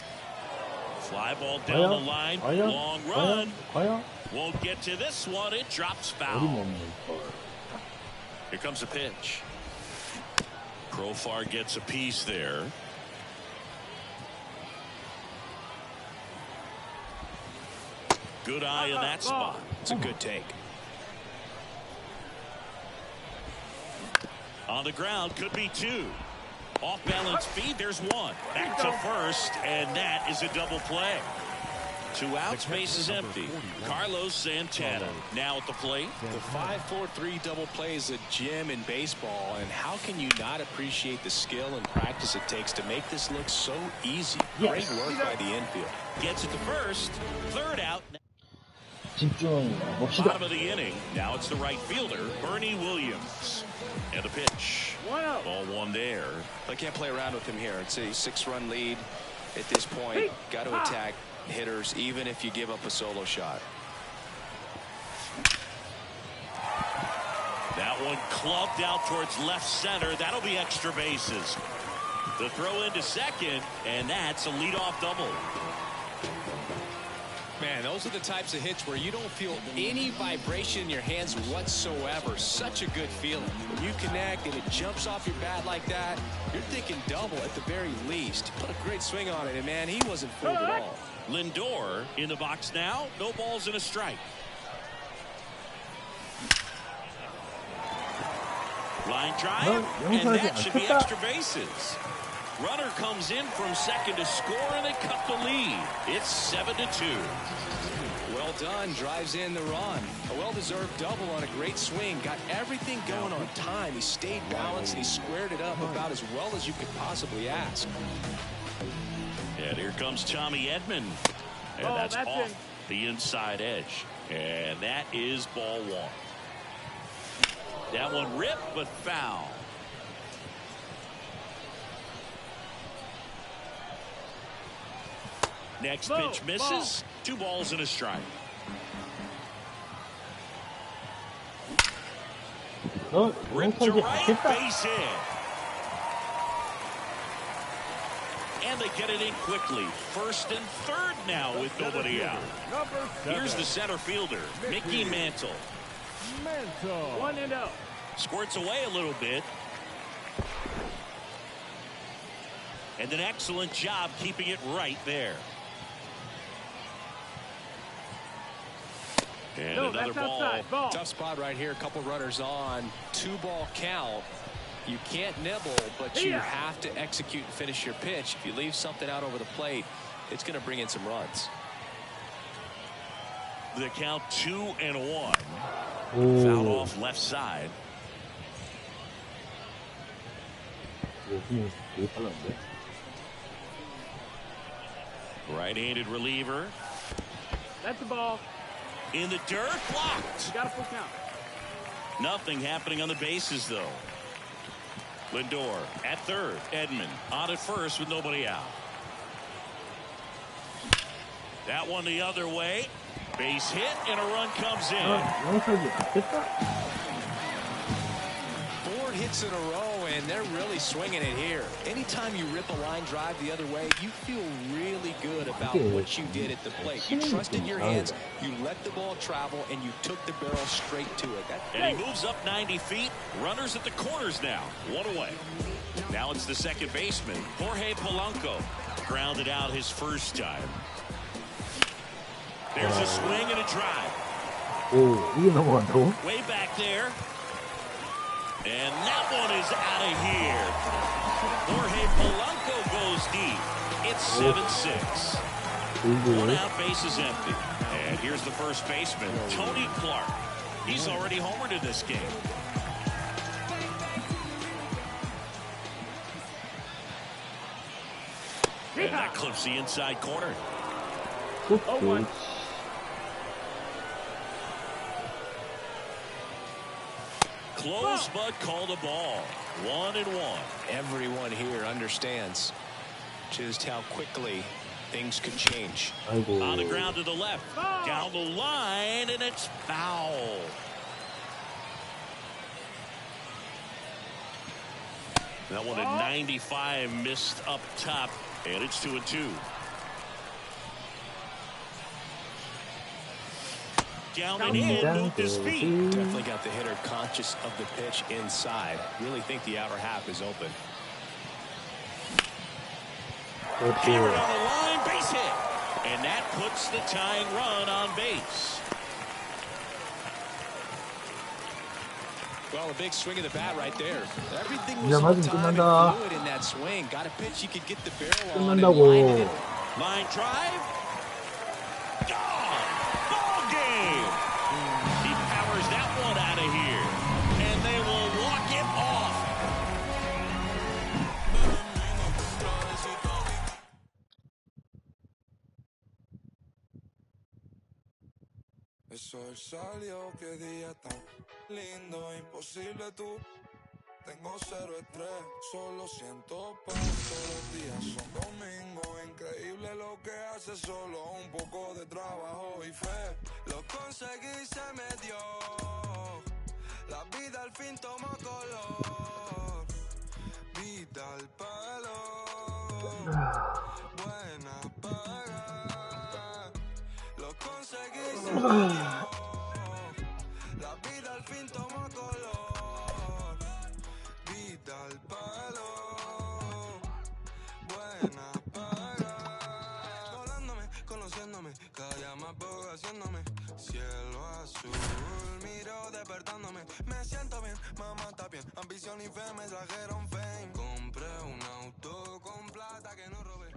Speaker 4: Fly ball down the line. Long run.
Speaker 7: 과연?
Speaker 4: Won't get to this one. It drops foul.
Speaker 7: 어림없는 걸.
Speaker 4: Here comes the pitch. Profar gets a piece there. Good eye in that spot.
Speaker 1: It's a good take.
Speaker 4: On the ground, could be 2. Off-balance feed, there's one. Back to first, and that is a double play. 2 outs, base is empty. Carlos Santana now at the plate.
Speaker 1: The 5-4-3 double play is a gem in baseball, and how can you not appreciate the skill and practice it takes to make this look so easy? Great work by the infield.
Speaker 4: Gets it to first. 3rd out.
Speaker 7: 집중합시다.
Speaker 4: Bottom of the inning. Now it's the right fielder, Bernie Williams. And the pitch. Ball 1 there.
Speaker 1: I can't play around with him here. It's a 6-run lead at this point. Got to attack hitters even if you give up a solo shot.
Speaker 4: That one clubbed out towards left center. That'll be extra bases. The throw into second, and that's a leadoff double.
Speaker 1: Man, those are the types of hits where you don't feel any vibration in your hands whatsoever. Such a good feeling. When you connect and it jumps off your bat like that, you're thinking double at the very least. Put a great swing on it, and man, he wasn't fooled at all.
Speaker 4: Lindor in the box now. No balls and a strike. Line drive, and that should be extra bases. Runner comes in from second to score, and they cut the lead. It's 7-2.
Speaker 1: Well done. Drives in the run. A well-deserved double on a great swing. Got everything going on time. He stayed balanced, and he squared it up about as well as you could possibly ask.
Speaker 4: And here comes Tommy Edman. And that's off the inside edge. And that is ball 1. That one ripped, but foul. Next pitch misses. 2 balls and a strike. Ripped to right, base hit. And they get it in quickly. 1st and 3rd now with nobody out. Here's the center fielder, Mickey Mantle.
Speaker 6: 1-0.
Speaker 4: Squirts away a little bit. And an excellent job keeping it right there. And another ball.
Speaker 1: Tough spot right here. A couple runners on. 2-ball count. You can't nibble, but you have to execute and finish your pitch. If you leave something out over the plate, it's going to bring in some runs.
Speaker 4: The count 2-1. Fouled off left side. Right-handed reliever.
Speaker 6: That's the ball.
Speaker 4: In the dirt, blocked.
Speaker 6: You got a full count.
Speaker 4: Nothing happening on the bases, though. Lindor at 3rd. Edman on at 1st with nobody out. That one the other way. Base hit, and a run comes in.
Speaker 1: 4 hits in a row, and they're really swinging it here. Anytime you rip a line drive the other way, you feel really good about what you did at the plate. You trusted your hands, you let the ball travel, and you took the barrel straight to it.
Speaker 4: And he moves up 90 feet. Runners at the corners now. 1 away. Now it's the second baseman, Jorge Polanco. Grounded out his first time. There's a swing and a drive. Way back there. And that one is out of here. Jorge Polanco goes deep. It's 7-6. 1 out, base is empty. And here's the first baseman, Tony Clark. He's already homered in this game. And that clips the inside corner. Close, but called a ball. 1-1.
Speaker 1: Everyone here understands just how quickly things could change.
Speaker 4: On the ground to the left. Down the line, and it's foul. That one at 95 missed up top, and it's 2-2. Down and in, moved his feet.
Speaker 1: Definitely got the hitter conscious of the pitch inside. Really think the outer half is open.
Speaker 4: Hammered on the line, base hit. And that puts the tying run on base.
Speaker 1: Well, a big swing of the bat right there. Everything
Speaker 7: Yeah,
Speaker 1: was on
Speaker 7: 맞으면
Speaker 1: time and
Speaker 7: 끝난다.
Speaker 1: fluid in that swing. Got a pitch you could get the barrel on and
Speaker 7: 끝난다고.
Speaker 1: line it.
Speaker 4: Line drive. Gone. Ball game. He powers that one out of here. And they will walk it off.
Speaker 9: El sol salió, qué día tan lindo, imposible tú. Tengo cero estrés, solo siento paz. Todos los días son domingo, increíble lo que hace, solo un poco de trabajo y fe. Lo conseguí, se me dio. La vida al fin tomó color. Vida al palo. Buena paga. Lo conseguí, se me dio. La vida al fin tomó color. Vida al palo. Buena paga. Volándome, conociéndome. Cada día más poco haciéndome. Cielo azul, miro despertándome. Me siento bien, mamá está bien. Ambición y fe me trajeron fame. Compré un auto con plata que no robé.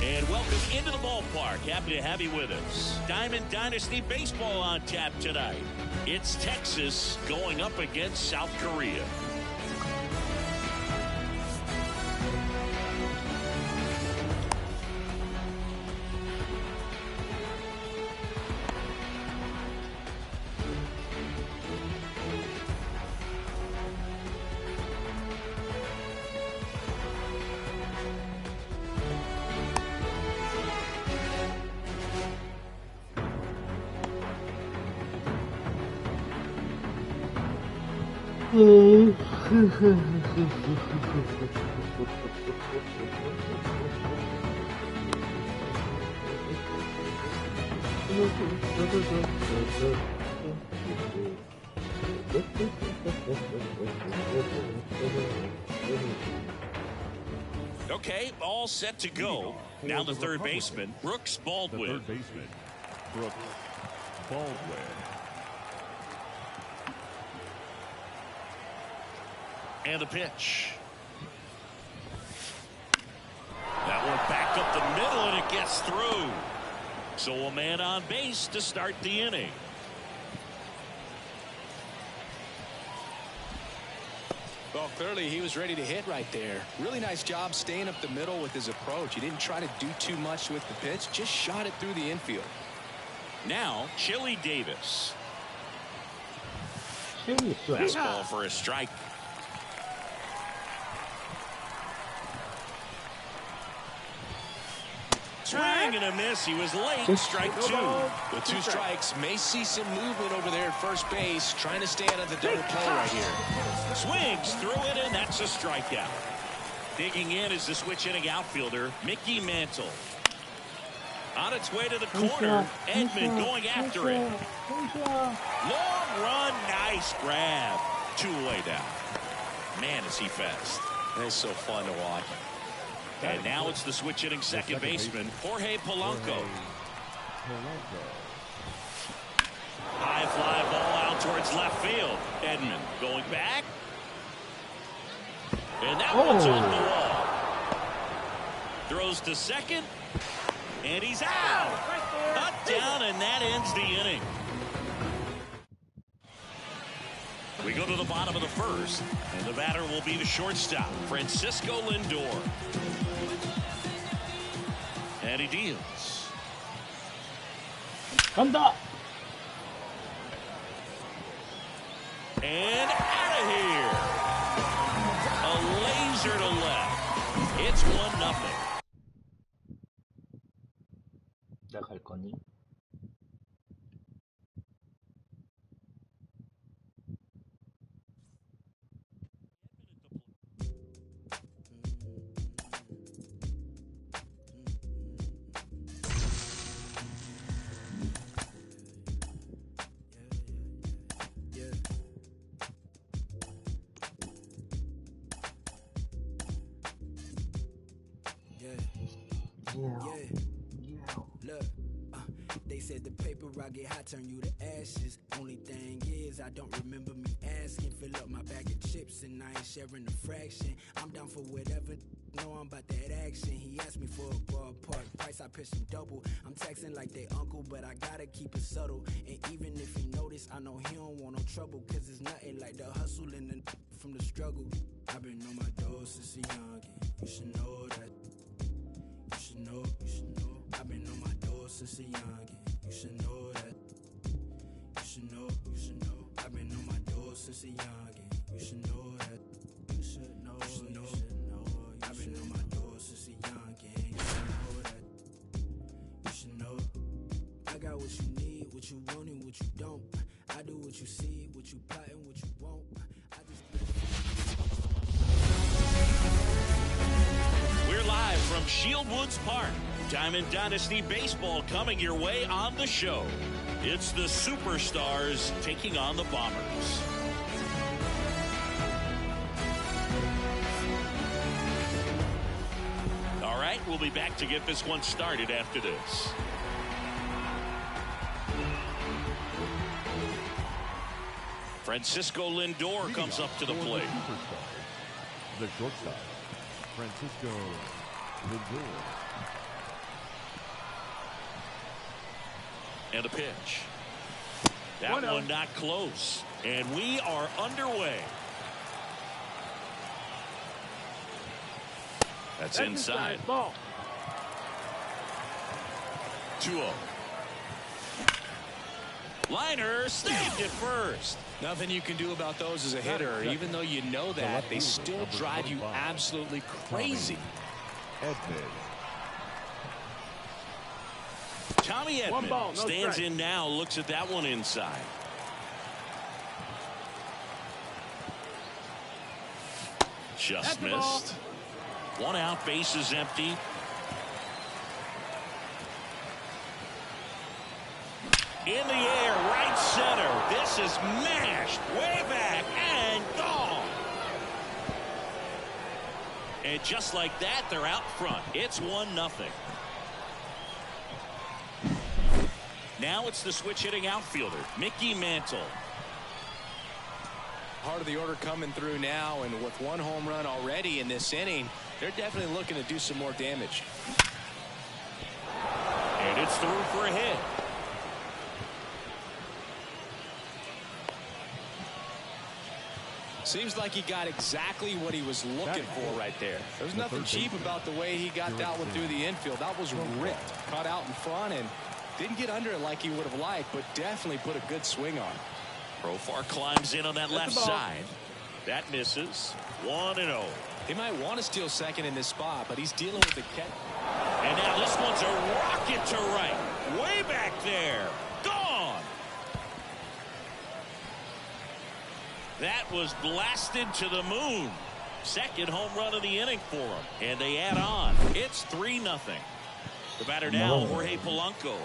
Speaker 4: And welcome into the ballpark. Happy to have you with us. Diamond Dynasty Baseball on tap tonight. It's Texas going up against South Korea. Okay, all set to go. Now the third baseman, Brooks Baldwin.
Speaker 5: The third baseman, Brooks Baldwin.
Speaker 4: And the pitch. That one back up the middle, and it gets through. So a man on base to start the inning.
Speaker 1: Well, clearly he was ready to hit right there. Really nice job staying up the middle with his approach. He didn't try to do too much with the pitch, just shot it through the infield.
Speaker 4: Now, Chili Davis. Fastball for a strike. Swing and a miss. He was late. Strike two.
Speaker 1: With two strikes, may see some movement over there at first base, trying to stay out of the double play right here.
Speaker 4: Swings through it, and that's a strikeout. Digging in is the switch hitting outfielder, Mickey Mantle. On its way to the corner, Edman going after it. Long run, nice grab. Two-way down. Man, is he fast.
Speaker 1: It's so fun to watch.
Speaker 4: And now it's the switch hitting second baseman, Jorge Polanco. High fly ball out towards left field. Edman going back. And that one's off the wall. Throws to second. And he's out. Cut down, and that ends the inning. We go to the bottom of the first, and the batter will be the shortstop, Francisco Lindor. And he deals.
Speaker 7: 간다.
Speaker 4: And out of here. A laser to left. It's 1-0.
Speaker 7: 나갈 거니?
Speaker 8: I get hot, turn you to ashes. Only thing is, I don't remember me asking. Fill up my bag of chips and I ain't sharing a fraction. I'm down for whatever. Know I'm about that action. He asked me for a ballpark price, I pitched him double. I'm texting like they uncle, but I gotta keep it subtle. And even if he notice, I know he don't want no trouble. Cause it's nothing like the hustle and the from the struggle. I've been on my door since a youngin'. You should know that. You should know, you should know. I've been on my door since a youngin'. You should know that. You should know, you should know. I've been on my door since a youngin'. You should know that. You should know, you should know. I've been on my door since a youngin'. You should know that. You should know. I got what you need, what you want and what you don't. I do what you see, what you plot and what you won't.
Speaker 4: We're live from Shield Woods Park. Diamond Dynasty Baseball coming your way on the show. It's the Superstars taking on the Bombers. All right, we'll be back to get this one started after this. Francisco Lindor comes up to the plate.
Speaker 5: The shortstop, Francisco Lindor.
Speaker 4: And a pitch. That one not close. And we are underway. That's inside.
Speaker 6: Ball.
Speaker 4: 2-0. Liner saved it first.
Speaker 1: Nothing you can do about those as a hitter. Even though you know that, they still drive you absolutely crazy.
Speaker 4: Tommy Edman stands in now, looks at that one inside. Just missed. One out, base is empty. In the air, right center. This is mashed way back and gone. And just like that, they're out front. It's 1-0. Now it's the switch hitting outfielder, Mickey Mantle.
Speaker 1: Part of the order coming through now, and with one home run already in this inning, they're definitely looking to do some more damage.
Speaker 4: And it's through for a hit.
Speaker 1: Seems like he got exactly what he was looking for right there. There's nothing cheap about the way he got that one through the infield. That was ripped, caught out in front, and didn't get under it like he would have liked, but definitely put a good swing on it.
Speaker 4: Profar climbs in on that left side. That misses. 1-0.
Speaker 1: He might want to steal second in this spot, but he's dealing with the catch.
Speaker 4: And now this one's a rocket to right. Way back there. Gone. That was blasted to the moon. Second home run of the inning for him. And they add on. It's 3-0. The batter now, Jorge Polanco.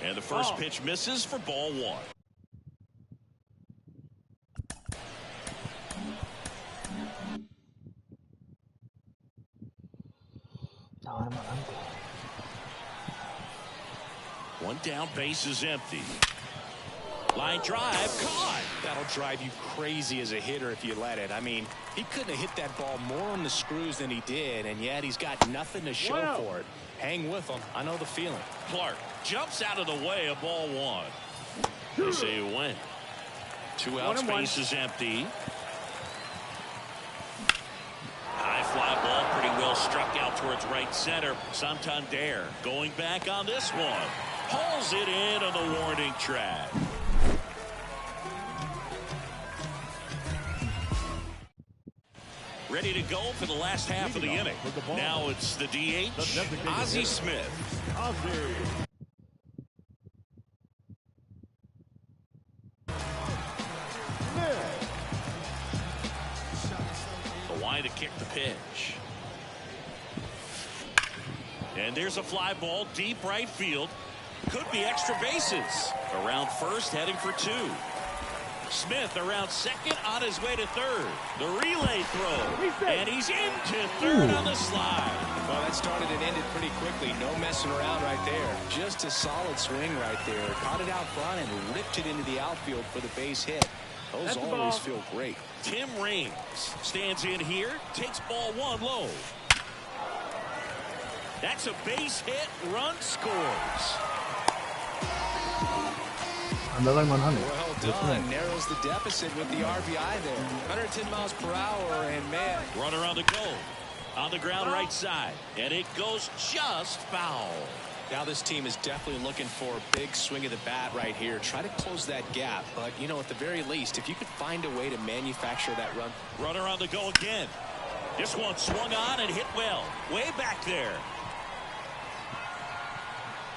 Speaker 4: And the first pitch misses for ball 1. One down, base is empty. Line drive, caught.
Speaker 1: That'll drive you crazy as a hitter if you let it. I mean, he couldn't have hit that ball more on the screws than he did, and yet he's got nothing to show for it. Hang with him. I know the feeling.
Speaker 4: Clark jumps out of the way of ball 1. They say a win. 2 outs, base is empty. High fly ball, pretty well struck out towards right center. Santander going back on this one. Pulls it in on the warning track. Ready to go for the last half of the inning. Now it's the DH, Ozzie Smith. Kawhi to kick the pitch. And there's a fly ball deep right field. Could be extra bases. Around first, heading for 2. Smith around second, on his way to third. The relay throw. And he's into third on the slide.
Speaker 1: Well, that started and ended pretty quickly. No messing around right there. Just a solid swing right there. Caught it out front and ripped it into the outfield for the base hit. Those always feel great.
Speaker 4: Tim Raines stands in here, takes ball 1 low. That's a base hit. Run scores.
Speaker 1: Well done. Narrows the deficit with the RBI there. 110 miles per hour, and man.
Speaker 4: Runner on the go. On the ground right side. And it goes just foul.
Speaker 1: Now this team is definitely looking for a big swing of the bat right here. Try to close that gap. But, you know, at the very least, if you could find a way to manufacture that run.
Speaker 4: Runner on the go again. This one swung on and hit well. Way back there.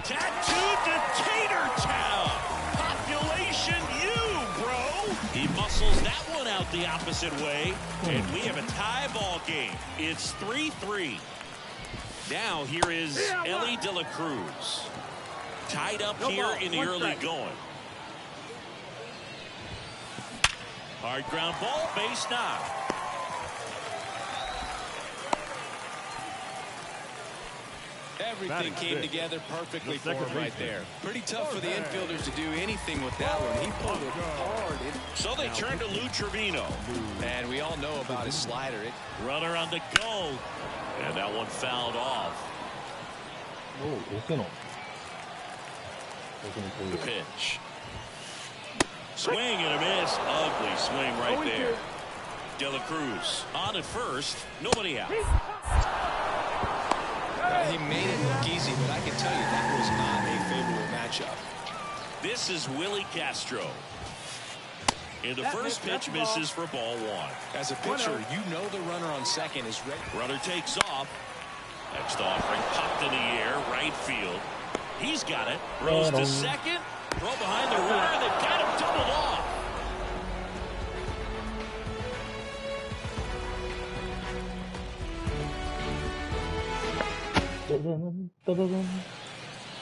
Speaker 4: Tattooed to Tatertown. Population you, bro. He muscles that one out the opposite way. And we have a tie ball game. It's 3-3. Now here is Elly De La Cruz. Tied up here in the early going. Hard ground ball, base knock.
Speaker 1: Everything came together perfectly for him right there. Pretty tough for the infielders to do anything with that one. He pulled it hard.
Speaker 4: So they turn to Lou Trevino.
Speaker 1: And we all know about his slider.
Speaker 4: Runner on the go. And that one fouled off. The pitch. Swing and a miss. Ugly swing right there. De La Cruz on at first. Nobody out.
Speaker 1: He made it look easy, but I can tell you that was not a favorable matchup.
Speaker 4: This is Willie Castro. And the first pitch misses for ball 1.
Speaker 1: As a pitcher, you know the runner on second is ready.
Speaker 4: Runner takes off. Next offering popped in the air, right field. He's got it. Throws to second. Throw behind the runner. They've got him doubled off.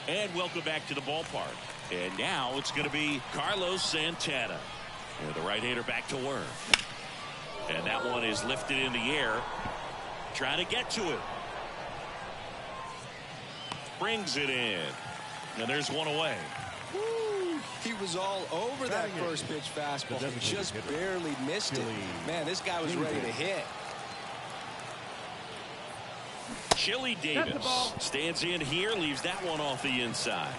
Speaker 4: And welcome back to the ballpark. And now it's going to be Carlos Santana. And the right-hander back to work. And that one is lifted in the air. Trying to get to it. Brings it in. And there's one away.
Speaker 1: Woo! He was all over that first pitch fastball. Just barely missed it. Man, this guy was ready to hit.
Speaker 4: Chili Davis stands in here, leaves that one off the inside.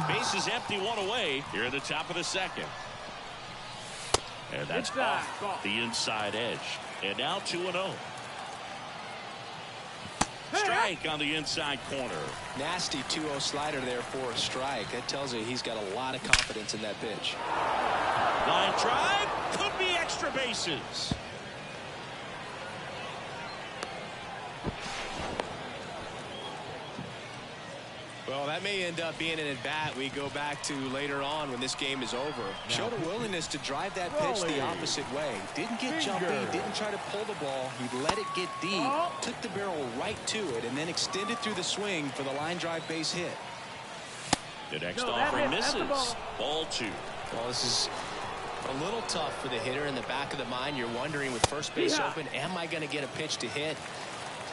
Speaker 4: Base is empty, one away here at the top of the second. And that's off the inside edge. And now 2-0. Strike on the inside corner.
Speaker 1: Nasty 2-0 slider there for a strike. That tells you he's got a lot of confidence in that pitch.
Speaker 4: Line drive, could be extra bases.
Speaker 1: Well, that may end up being an at-bat we go back to later on when this game is over. Showed a willingness to drive that pitch the opposite way. Didn't get jumpy, didn't try to pull the ball. He let it get deep, took the barrel right to it, and then extended through the swing for the line drive base hit.
Speaker 4: The next offering misses. Ball 2.
Speaker 1: Well, this is a little tough for the hitter. In the back of the mind, you're wondering with first base open, am I going to get a pitch to hit?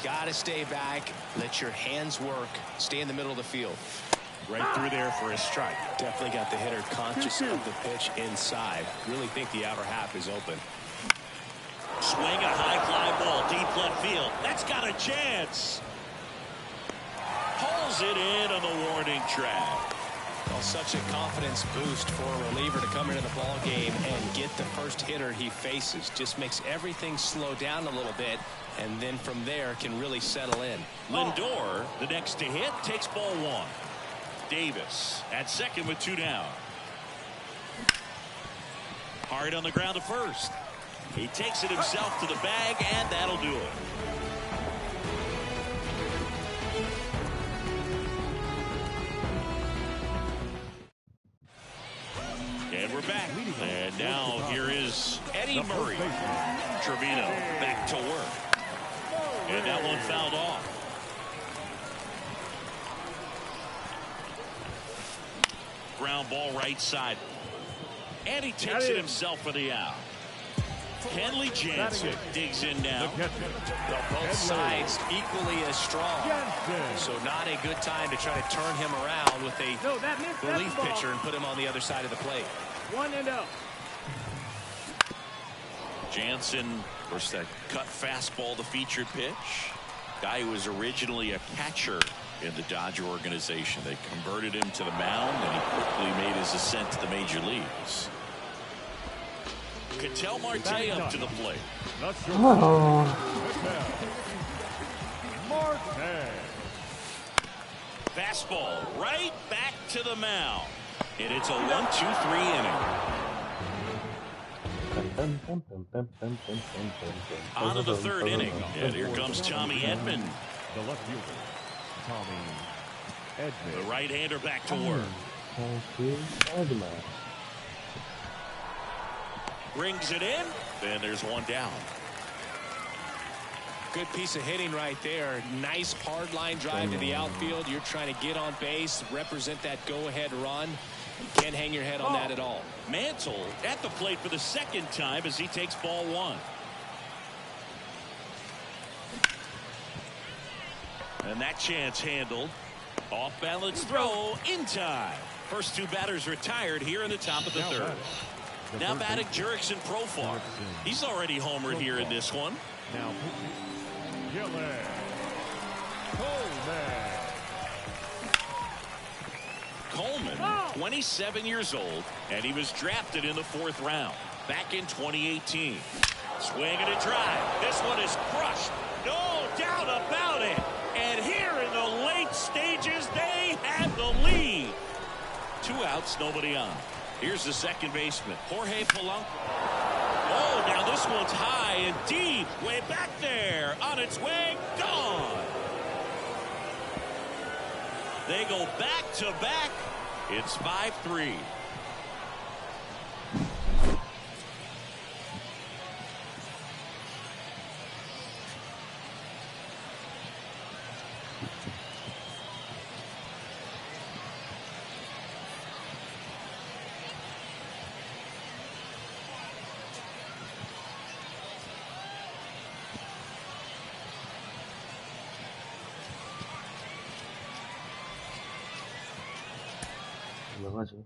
Speaker 1: Got to stay back, let your hands work, stay in the middle of the field.
Speaker 4: Right through there for a strike.
Speaker 1: Definitely got the hitter conscious of the pitch inside. Really think the outer half is open.
Speaker 4: Swing a high fly ball deep left field. That's got a chance. Pulls it in on the warning track.
Speaker 1: Well, such a confidence boost for a reliever to come into the ball game and get the first hitter he faces. Just makes everything slow down a little bit, and then from there can really settle in.
Speaker 4: Lindor, the next to hit, takes ball 1. Davis at second with 2 down. Hard on the ground to first. He takes it himself to the bag, and that'll do it. And we're back. And now here is Eddie Murray. Trevino back to work. And that one fouled off. Ground ball right side. And he takes it himself for the out. Kenley Jansen digs in now.
Speaker 1: Both sides equally as strong. So not a good time to try to turn him around with a relief pitcher and put him on the other side of the plate.
Speaker 6: 1-0.
Speaker 4: Jansen versus that cut fastball, the featured pitch. Guy who was originally a catcher in the Dodger organization. They converted him to the mound, and he quickly made his ascent to the major leagues. Ketel Marte up to the plate. Fastball right back to the mound. And it's a 1-2-3 inning. On to the third inning. And here comes Tommy Edman.
Speaker 5: The left fielder, Tommy Edman.
Speaker 4: The right-hander back to work. Brings it in. And there's one down.
Speaker 1: Good piece of hitting right there. Nice hard line drive to the outfield. You're trying to get on base, represent that go-ahead run. You can't hang your head on that at all.
Speaker 4: Mantle at the plate for the second time as he takes ball one. And that chance handled. Off balance throw in time. First two batters retired here in the top of the third. Now batting Jurickson Profar. He's already homered here in this one.
Speaker 5: Now
Speaker 4: Coleman, 27 years old, and he was drafted in the 4th round back in 2018. Swing and a drive. This one is crushed. No doubt about it. And here in the late stages, they have the lead. 2 outs, nobody on. Here's the second baseman, Jorge Polanco. Oh, now this one's high and deep. Way back there. On its way, gone. They go back to back. It's 5-3.
Speaker 7: 가지고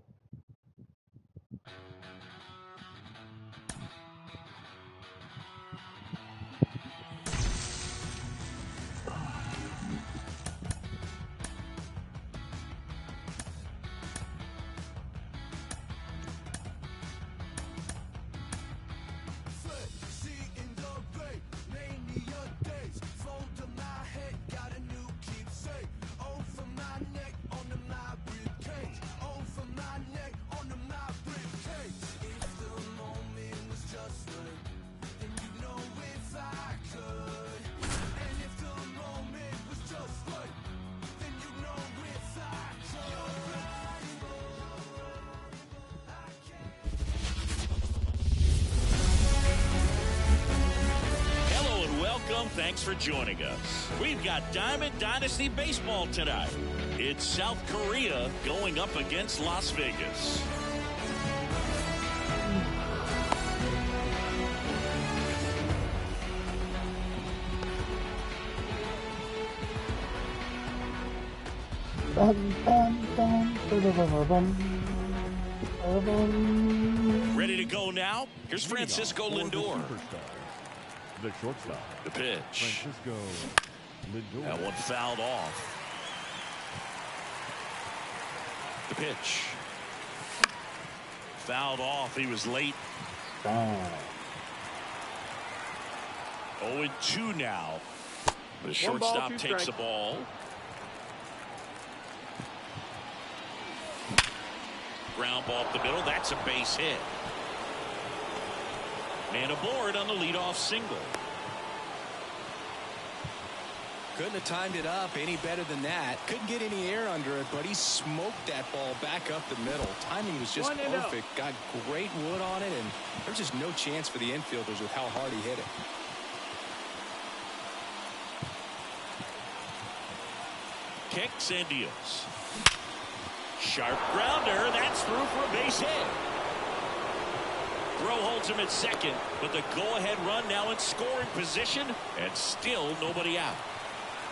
Speaker 4: Thanks for joining us. We've got Diamond Dynasty Baseball tonight. It's South Korea going up against Las Vegas. Ready to go now? Here's Francisco Lindor.
Speaker 5: The shortstop.
Speaker 4: The pitch.
Speaker 5: Francisco Lindor.
Speaker 4: That one fouled off. The pitch. Fouled off. He was late. 0-2 now. The shortstop takes the ball. Ground ball up the middle. That's a base hit. And aboard on the leadoff single.
Speaker 1: Couldn't have timed it up any better than that. Couldn't get any air under it, but he smoked that ball back up the middle. Timing was just perfect. Got great wood on it, and there's just no chance for the infielders with how hard he hit it.
Speaker 4: Kicks and deals. Sharp grounder. That's through for a base hit. throw holds him at second, but the go-ahead run now in scoring position, and still nobody out.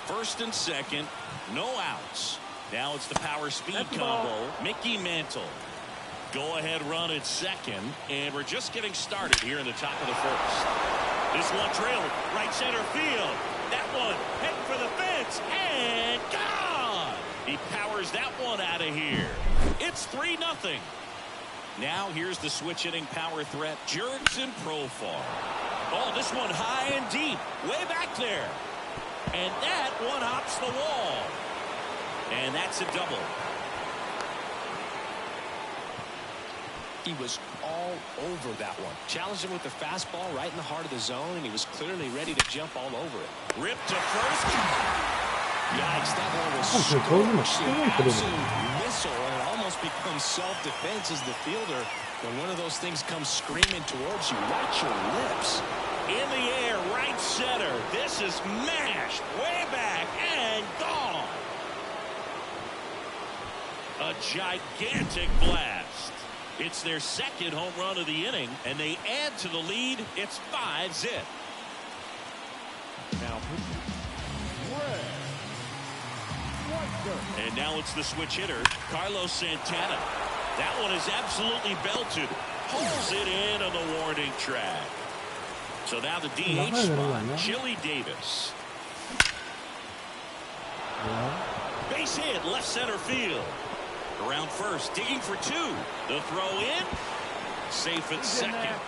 Speaker 4: First and second, no outs. Now it's the power speed combo. Mickey Mantle. Go-ahead run at second, and we're just getting started here in the top of the first. This one trailed right center field. That one heading for the fence, and gone! He powers that one out of here. It's 3-0. Now here's the switch-hitting power threat, Jurickson Profar. Oh, this one high and deep, way back there. And that one hops the wall. And that's a double.
Speaker 1: He was all over that one. Challenged him with the fastball right in the heart of the zone, and he was clearly ready to jump all over it.
Speaker 4: Ripped to first.
Speaker 1: Yikes, that one was an absolute missile, and it almost becomes self-defense as the fielder. When one of those things comes screaming towards you, watch your lips.
Speaker 4: In the air, right center. This is mashed way back and gone. A gigantic blast. It's their second home run of the inning, and they add to the lead. It's 5-0.
Speaker 5: Now,
Speaker 4: and now it's the switch hitter, Carlos Santana. That one is absolutely belted. Pulls it in on the warning track. So now the DH spot, Chili Davis. Base hit, left center field. Around first, digging for two. The throw in. Safe at second.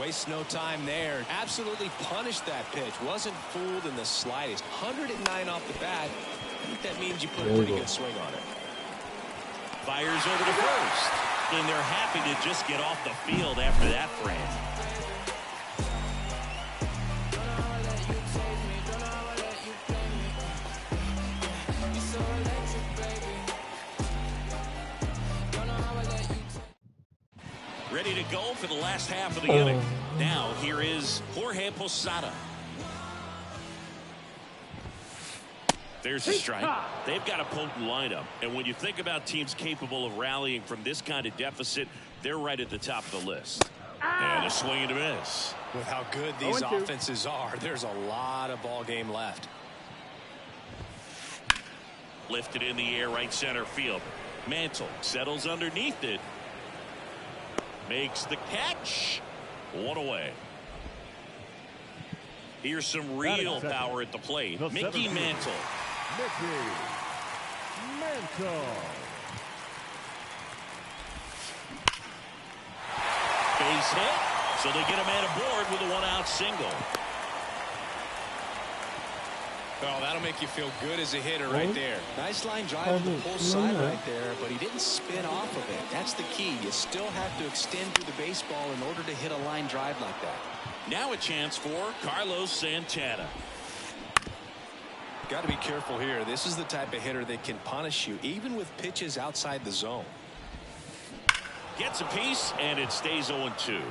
Speaker 1: Waste no time there. Absolutely punished that pitch. Wasn't fooled in the slightest. 109 off the bat. I think that means you put a pretty good swing on it.
Speaker 4: Fires over to first. And they're happy to just get off the field after that frame. Ready to go for the last half of the inning. Now here is Jorge Posada. There's a strike. They've got a potent lineup, and when you think about teams capable of rallying from this kind of deficit, they're right at the top of the list. And a swing and a miss.
Speaker 1: With how good these offenses are, there's a lot of ball game left.
Speaker 4: Lifted in the air, right center field. Mantle settles underneath it. Makes the catch. One away. Here's some real power at the plate. Mickey Mantle.
Speaker 5: Mickey Mantle.
Speaker 4: Base hit. So they get a man aboard with a one-out single.
Speaker 1: Oh, that'll make you feel good as a hitter right there. Nice line drive to the pull side right there, but he didn't spin off of it. That's the key. You still have to extend through the baseball in order to hit a line drive like that.
Speaker 4: Now a chance for Carlos Santana.
Speaker 1: Got to be careful here. This is the type of hitter that can punish you, even with pitches outside the zone.
Speaker 4: Gets a piece, and it stays 0-2.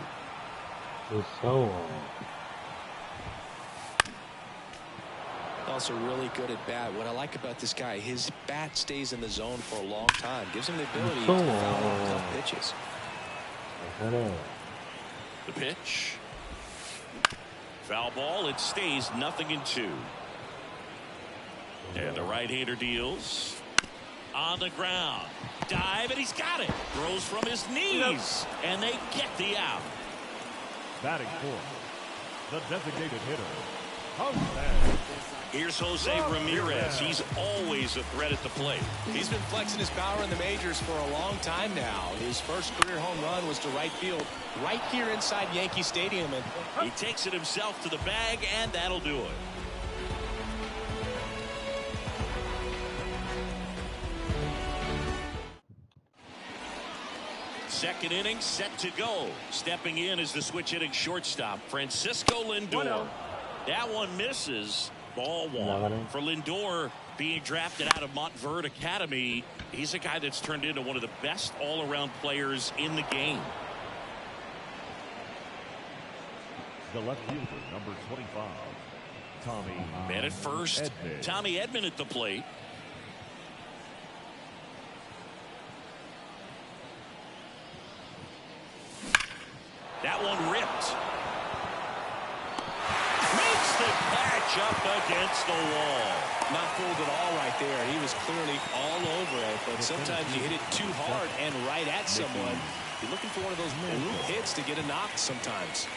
Speaker 1: Also really good at bat. What I like about this guy, his bat stays in the zone for a long time. Gives him the ability to foul out tough pitches.
Speaker 4: The pitch. Foul ball. It stays 0-2. And the right-hander deals. On the ground. Dive, and he's got it. Throws from his knees. And they get the out.
Speaker 5: Batting fourth, the designated hitter, Jose.
Speaker 4: Here's Jose Ramirez. He's always a threat at the plate.
Speaker 1: He's been flexing his power in the majors for a long time now. His first career home run was to right field, right here inside Yankee Stadium. And
Speaker 4: he takes it himself to the bag, and that'll do it. Second inning set to go. Stepping in is the switch hitting shortstop, Francisco Lindor. That one misses. Ball one. For Lindor, being drafted out of Montverde Academy, he's a guy that's turned into one of the best all-around players in the game.
Speaker 5: The left fielder, number 25, Tommy.
Speaker 4: Man at first,
Speaker 5: Edman.
Speaker 4: Tommy Edman at the plate. pitch up against the wall.
Speaker 1: Not fooled at all right there. He was clearly all over it, but sometimes you hit it too hard and right at someone. You're looking for one of those loop hits to get a knock sometimes.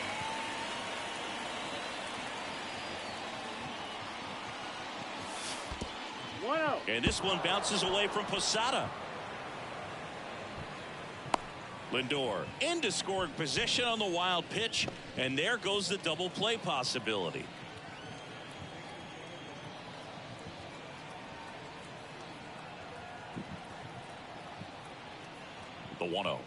Speaker 4: And this one bounces away from Posada. Lindor into scoring position on the wild pitch, and there goes the double play possibility. The 1-0.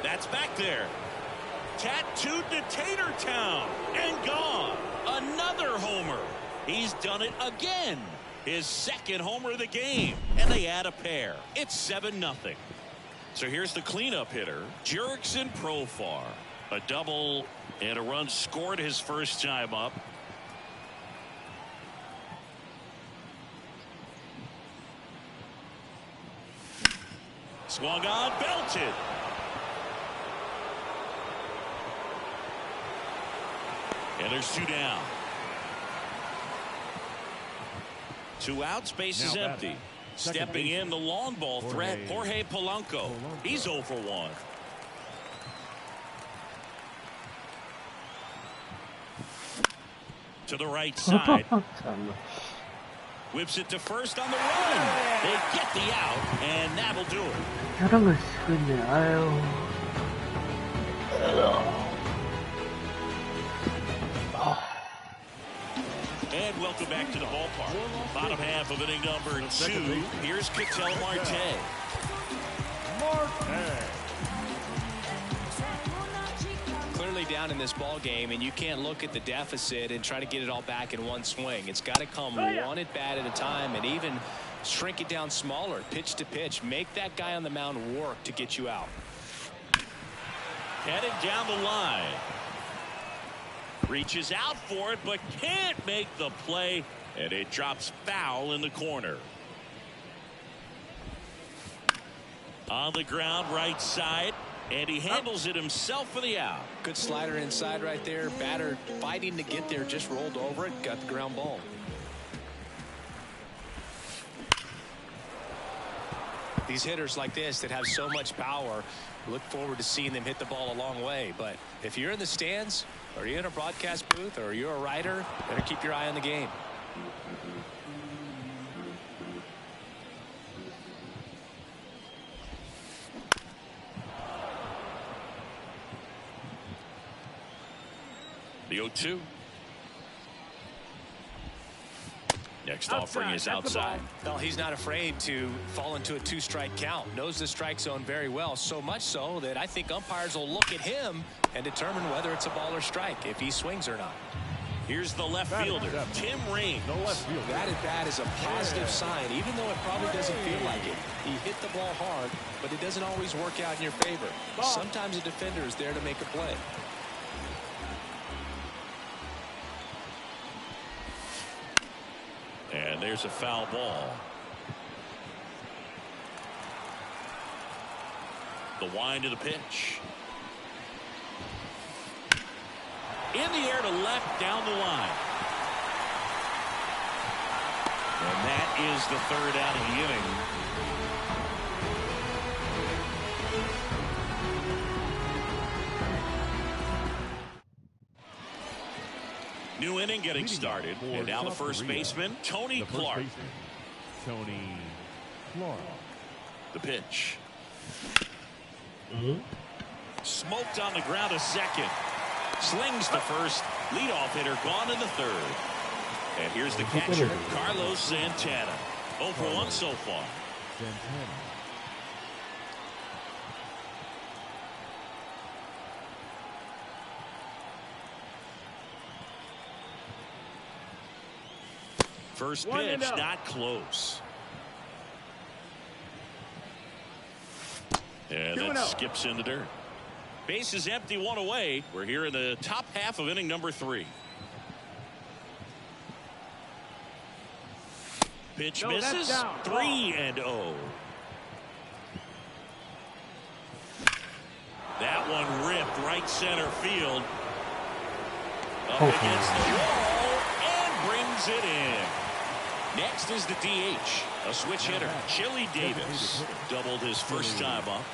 Speaker 4: That's back there. Tattooed to Tatertown and gone. Another homer. He's done it again. His second homer of the game, and they add a pair. It's 7-0. So here's the cleanup hitter, Jurickson Profar. A double and a run scored his first time up. Swung on, belted. And there's 2 down. 2 outs, base is empty. Stepping in the long ball threat, Jorge Polanco. He's 0 for 1. To the right side. Whips it to first on the run. They get the out, and that'll do it.
Speaker 7: 혈압을 쓰고 있네. 아유.
Speaker 4: And welcome back to the ballpark. Bottom half of inning number 2. Here's Ketel Marte.
Speaker 1: Clearly down in this ball game, and you can't look at the deficit and try to get it all back in one swing. It's got to come one at bat at a time, and even shrink it down smaller, pitch to pitch. Make that guy on the mound work to get you out.
Speaker 4: Headed down the line. Reaches out for it, but can't make the play, and it drops foul in the corner. On the ground, right side, and he handles it himself for the out.
Speaker 1: Good slider inside right there. Batter fighting to get there, just rolled over it, got the ground ball. These hitters like this that have so much power, look forward to seeing them hit the ball a long way. But if you're in the stands, or you're in a broadcast booth, or you're a writer, better keep your eye on the game.
Speaker 4: The 0-2. Next offering is outside.
Speaker 1: Well, he's not afraid to fall into a 2-strike count. Knows the strike zone very well, so much so that I think umpires will look at him and determine whether it's a ball or strike, if he swings or not.
Speaker 4: Here's the left fielder, Tim Raines.
Speaker 1: That at bat is a positive sign, even though it probably doesn't feel like it. He hit the ball hard, but it doesn't always work out in your favor. Sometimes a defender is there to make a play.
Speaker 4: And there's a foul ball. The wind of the pitch. In the air to left, down the line. And that is the 3rd out of the inning. New inning getting started, and now the first baseman, Tony Clark.
Speaker 5: Tony Clark.
Speaker 4: The pitch. Smoked on the ground, a second. Slings the first. Leadoff hitter gone in the 3rd. And here's the catcher, Carlos Santana. 0 for 1 so far.
Speaker 5: Santana.
Speaker 4: First pitch, not close. And that skips in the dirt. Base is empty, 1 away. We're here in the top half of inning number 3. Pitch misses. 3-0. That one ripped right center field. Up against the wall and brings it in. Next is the DH, a switch hitter, Chili Davis. Doubled his first time up.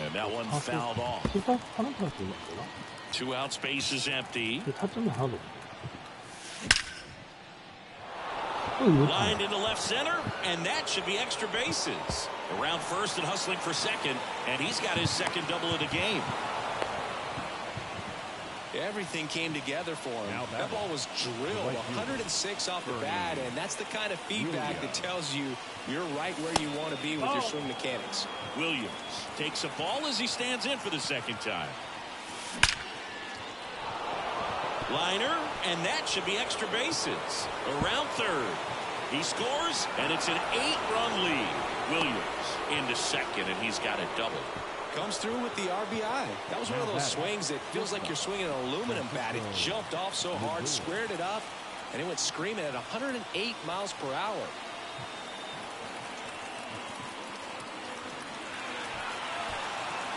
Speaker 4: And that one fouled off. 2 outs, base is empty. Lined into left center, and that should be extra bases. Around first and hustling for second, and he's got his second double of the game.
Speaker 1: Everything came together for him. That ball was drilled 106 off the bat, and that's the kind of feedback that tells you you're right where you want to be with your swing mechanics.
Speaker 4: Williams takes a ball as he stands in for the second time. Liner, and that should be extra bases. Around third. He scores, and it's an 8-run lead. Williams into second, and he's got a double.
Speaker 1: Comes through with the RBI. That was one of those swings that feels like you're swinging an aluminum bat. It jumped off so hard, squared it up, and it went screaming at 108 miles per hour.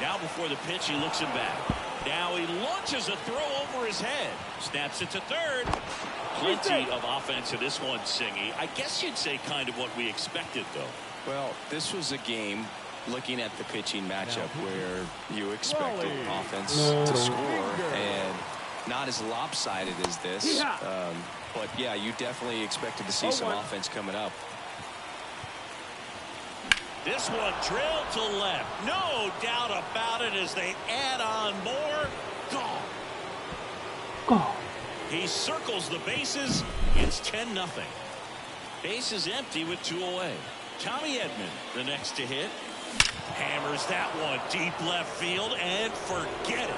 Speaker 4: Now before the pitch, he looks him back. Now he launches a throw over his head. Snaps it to third. Plenty of offense in this one, Singy. I guess you'd say kind of what we expected, though.
Speaker 1: Well, this was a game, looking at the pitching matchup, where you expected offense to score, and not as lopsided as this. But, yeah, you definitely expected to see some offense coming up.
Speaker 4: This one drilled to left. No doubt about it as they add on more. Gone. He circles the bases. It's 10-0. Base is empty with 2 away. Tommy Edman, the next to hit. Hammers that one deep left field and forget it.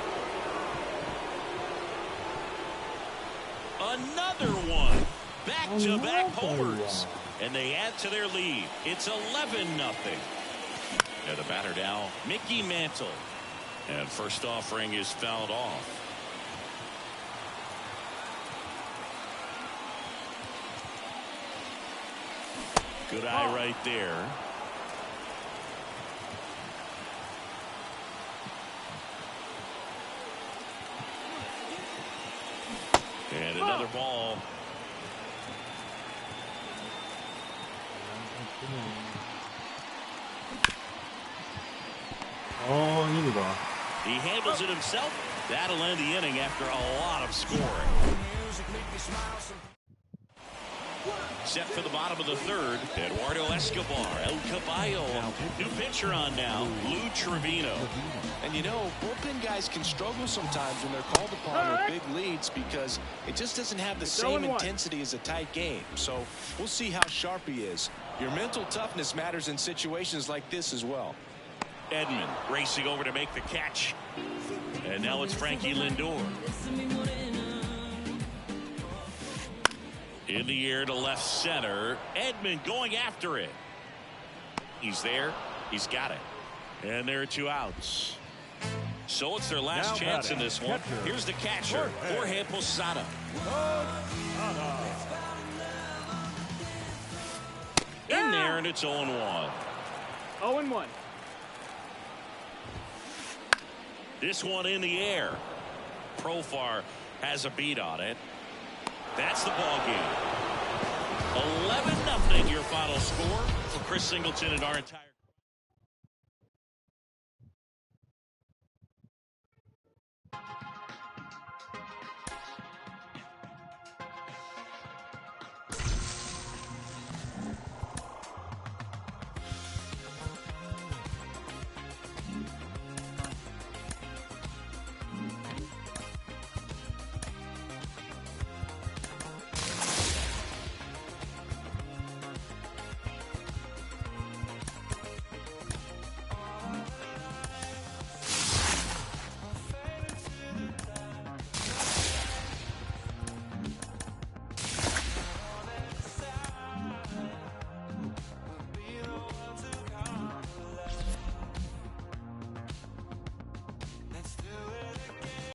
Speaker 4: Another one. Back-to-back homers. And they add to their lead. It's 11-0. And the batter now, Mickey Mantle. And first offering is fouled off. Good eye right there. And another ball. He handles it himself. That'll end the inning after a lot of scoring. Set for the bottom of the third. Eduardo Escobar, El Caballo. New pitcher on now, Lou Trevino.
Speaker 1: And you know, bullpen guys can struggle sometimes when they're called upon with big leads because it just doesn't have the same intensity as a tight game. So we'll see how sharp he is. Your mental toughness matters in situations like this as well.
Speaker 4: Edman racing over to make the catch. And now it's Frankie Lindor. In the air to left center. Edman going after it. He's there. He's got it. And there are 2 outs. So it's their last chance in this one. Here's the catcher, Jorge Posada. In there, and it's 0-1.
Speaker 6: 0-1.
Speaker 4: This one in the air. Profar has a beat on it. That's the ball game. 11-0 your final score. For Chris Singleton and our entire